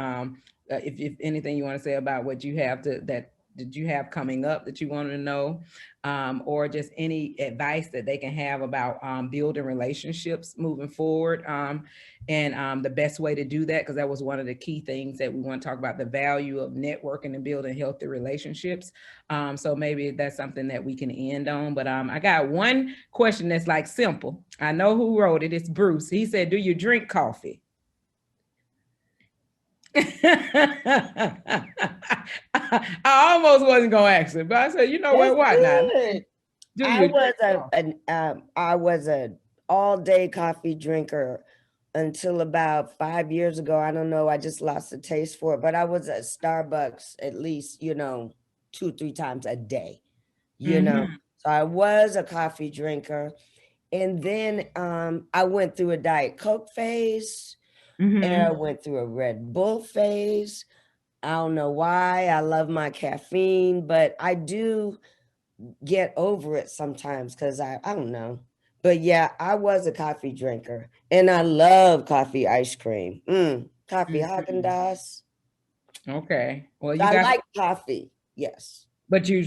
if anything you want to say about what you have that you have coming up that you want to know, or just any advice that they can have about building relationships moving forward, and the best way to do that, because that was one of the key things that we want to talk about, the value of networking and building healthy relationships. So maybe that's something that we can end on. But I got one question that's like simple. I know who wrote it. It's Bruce. He said, "Do you drink coffee?" I almost wasn't gonna ask it, but I said, you know what? Why not? I was an all-day coffee drinker until about 5 years ago. I don't know. I just lost the taste for it, but I was at Starbucks at least, 2-3 times a day, So I was a coffee drinker. And then I went through a Diet Coke phase, and I went through a Red Bull phase. I don't know why. I love my caffeine, but I do get over it sometimes because I don't know. But yeah, I was a coffee drinker, and I love coffee ice cream. Coffee Haagen-Dazs. Okay. Well, I like coffee. Yes. But you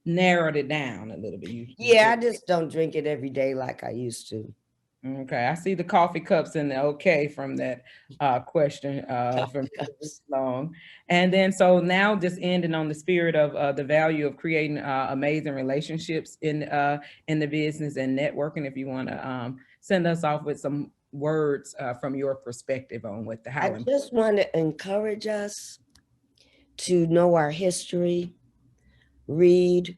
narrowed it down a little bit. Yeah, I just don't drink it every day like I used to. Okay, I see the coffee cups in the okay from that question from long. And then so now just ending on the spirit of the value of creating amazing relationships in the business and networking. If you want to send us off with some words from your perspective on what the how. I just want to encourage us to know our history, read,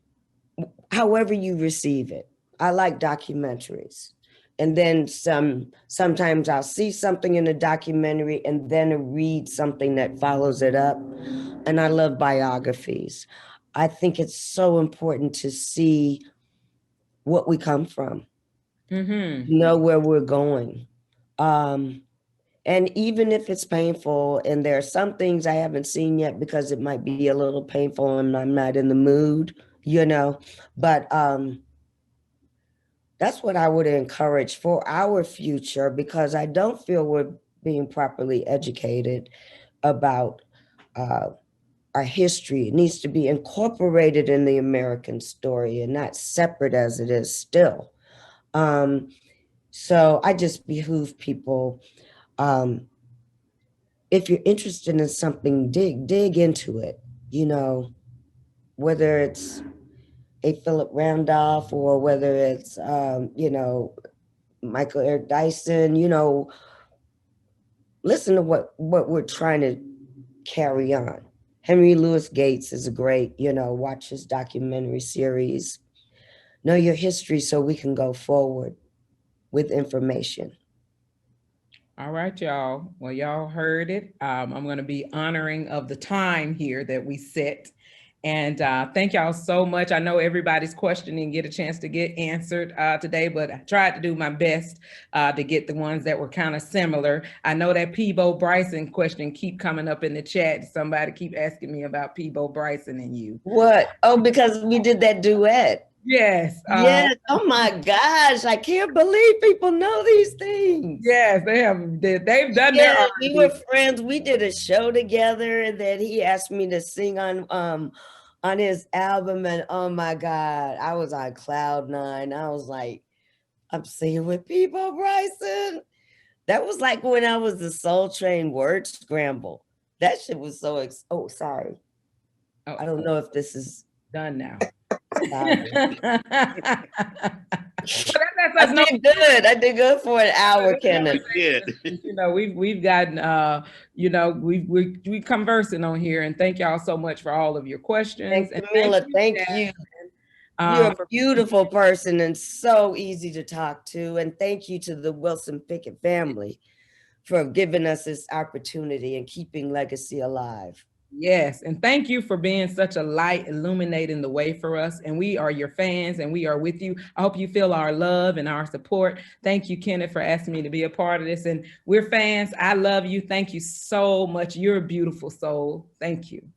however you receive it. I like documentaries. And then sometimes I'll see something in a documentary and then read something that follows it up. And I love biographies. I think it's so important to see what we come from, know where we're going. And even if it's painful, and there are some things I haven't seen yet because it might be a little painful and I'm not in the mood you know, but that's what I would encourage for our future, because I don't feel we're being properly educated about our history. It needs to be incorporated in the American story and not separate as it is still. So I just behoove people, if you're interested in something, dig into it, you know, whether it's a Philip Randolph or whether it's, you know, Michael Eric Dyson, you know, listen to what we're trying to carry on. Henry Louis Gates is a great, you know, watch his documentary series. Know your history so we can go forward with information. All right, y'all. Well, y'all heard it. I'm going to be honoring of the time here that we set. And thank y'all so much. I know everybody's question didn't get a chance to get answered today, but I tried to do my best to get the ones that were kind of similar. I know that Peebo Bryson question keep coming up in the chat. Somebody keep asking me about Peebo Bryson and you. What? Oh, because we did that duet. Yes. Yes. Oh my gosh. I can't believe people know these things. Yes, they've done their Yeah, we were friends. We did a show together, and then he asked me to sing on his album, and oh my God, I was on cloud nine. I was like, I'm singing with Peebo Bryson. That was like when I was the Soul Train word scramble. That shit was so oh, sorry. Oh, I don't know if this is done now. I did good. I did good for an hour, Kenneth. You know, we've gotten you know, we conversing on here, and thank y'all so much for all of your questions. And Camilla, thank you. You're a beautiful person and so easy to talk to. And thank you to the Wilson Pickett family for giving us this opportunity and keeping legacy alive. Yes, and thank you for being such a light, illuminating the way for us. And we are your fans, and we are with you. I hope you feel our love and our support. Thank you, Kenneth, for asking me to be a part of this. And we're fans. I love you. Thank you so much. You're a beautiful soul. Thank you.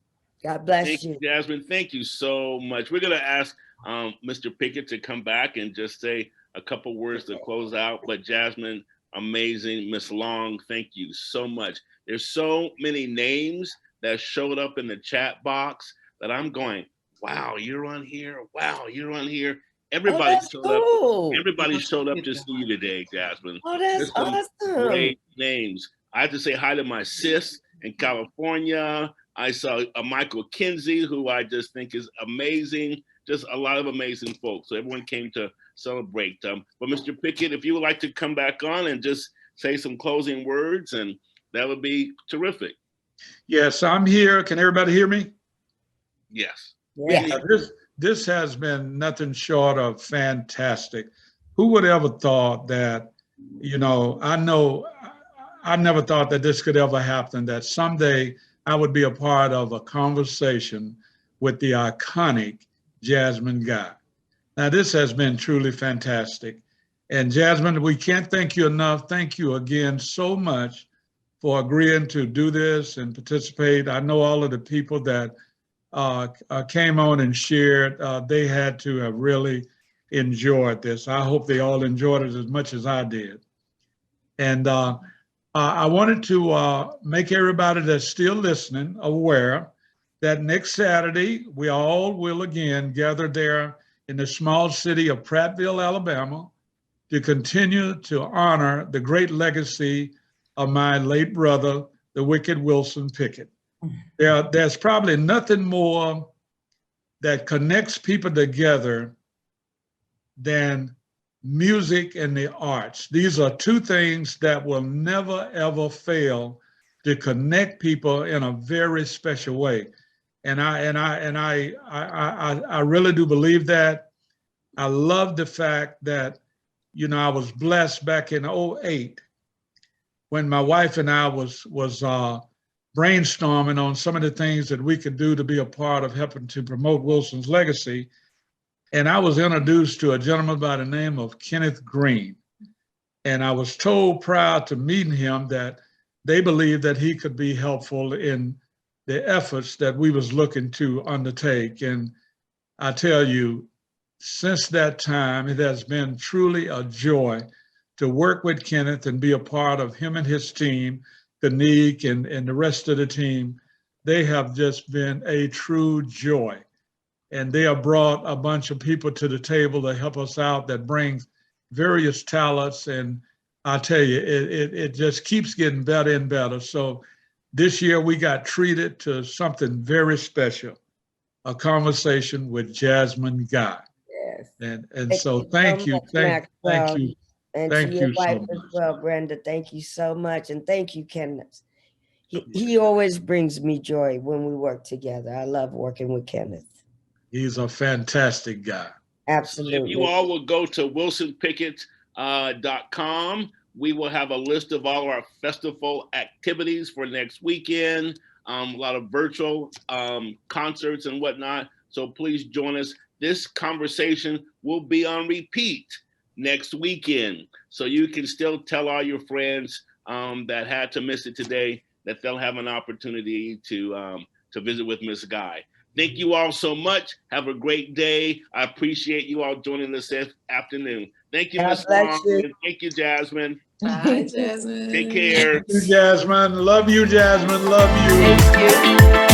God bless you. Thank you, Jasmine. Thank you so much. We're going to ask Mr. Pickett to come back and just say a couple words to close out. But Jasmine, amazing. Miss Long, thank you so much. There's so many names that showed up in the chat box that I'm going, wow, you're on here. Wow, you're on here. Everybody showed up. Everybody showed up to see you today, Jasmine. Oh, that's awesome. Great names. I have to say hi to my sis in California. I saw Michael Kinsey, who I just think is amazing. Just a lot of amazing folks. So everyone came to celebrate them. But Mr. Pickett, if you would like to come back on and just say some closing words, and that would be terrific. Yes, I'm here. Can everybody hear me? Yes. Yeah. This has been nothing short of fantastic. Who would ever thought that, you know I never thought that this could ever happen, that someday I would be a part of a conversation with the iconic Jasmine Guy. Now, this has been truly fantastic. And Jasmine, we can't thank you enough. Thank you again so much for agreeing to do this and participate. I know all of the people that came on and shared, they had to have really enjoyed this. I hope they all enjoyed it as much as I did. And I wanted to make everybody that's still listening aware that next Saturday, we all will again gather there in the small city of Prattville, Alabama, to continue to honor the great legacy of my late brother, the wicked Wilson Pickett. There's probably nothing more that connects people together than music and the arts. These are two things that will never, ever fail to connect people in a very special way. And I really do believe that. I love the fact that, you know, I was blessed back in 2008 when my wife and I was brainstorming on some of the things that we could do to be a part of helping to promote Wilson's legacy. And I was introduced to a gentleman by the name of Kenneth Green. And I was told prior to meeting him that they believed that he could be helpful in the efforts that we was looking to undertake. And I tell you, since that time, it has been truly a joy to work with Kenneth and be a part of him and his team, Kanique and the rest of the team. They have just been a true joy. And they have brought a bunch of people to the table to help us out that brings various talents. And I tell you, it just keeps getting better and better. So this year we got treated to something very special, a conversation with Jasmine Guy. Yes. And so thank you, thank you. And Thank to your you so wife as much. well, Brenda. Thank you so much. And thank you, Kenneth. He always brings me joy when we work together. I love working with Kenneth. He's a fantastic guy. Absolutely. If you all will go to wilsonpickett.com, we will have a list of all our festival activities for next weekend, a lot of virtual concerts and whatnot. So please join us. This conversation will be on repeat next weekend. So you can still tell all your friends that had to miss it today that they'll have an opportunity to visit with Miss Guy. Thank you all so much. Have a great day. I appreciate you all joining us this afternoon. Thank you, Miss Long. Thank you, Jasmine. Bye, Jasmine. Take care. Thank you, Jasmine. Love you, Jasmine. Love you. Thank you.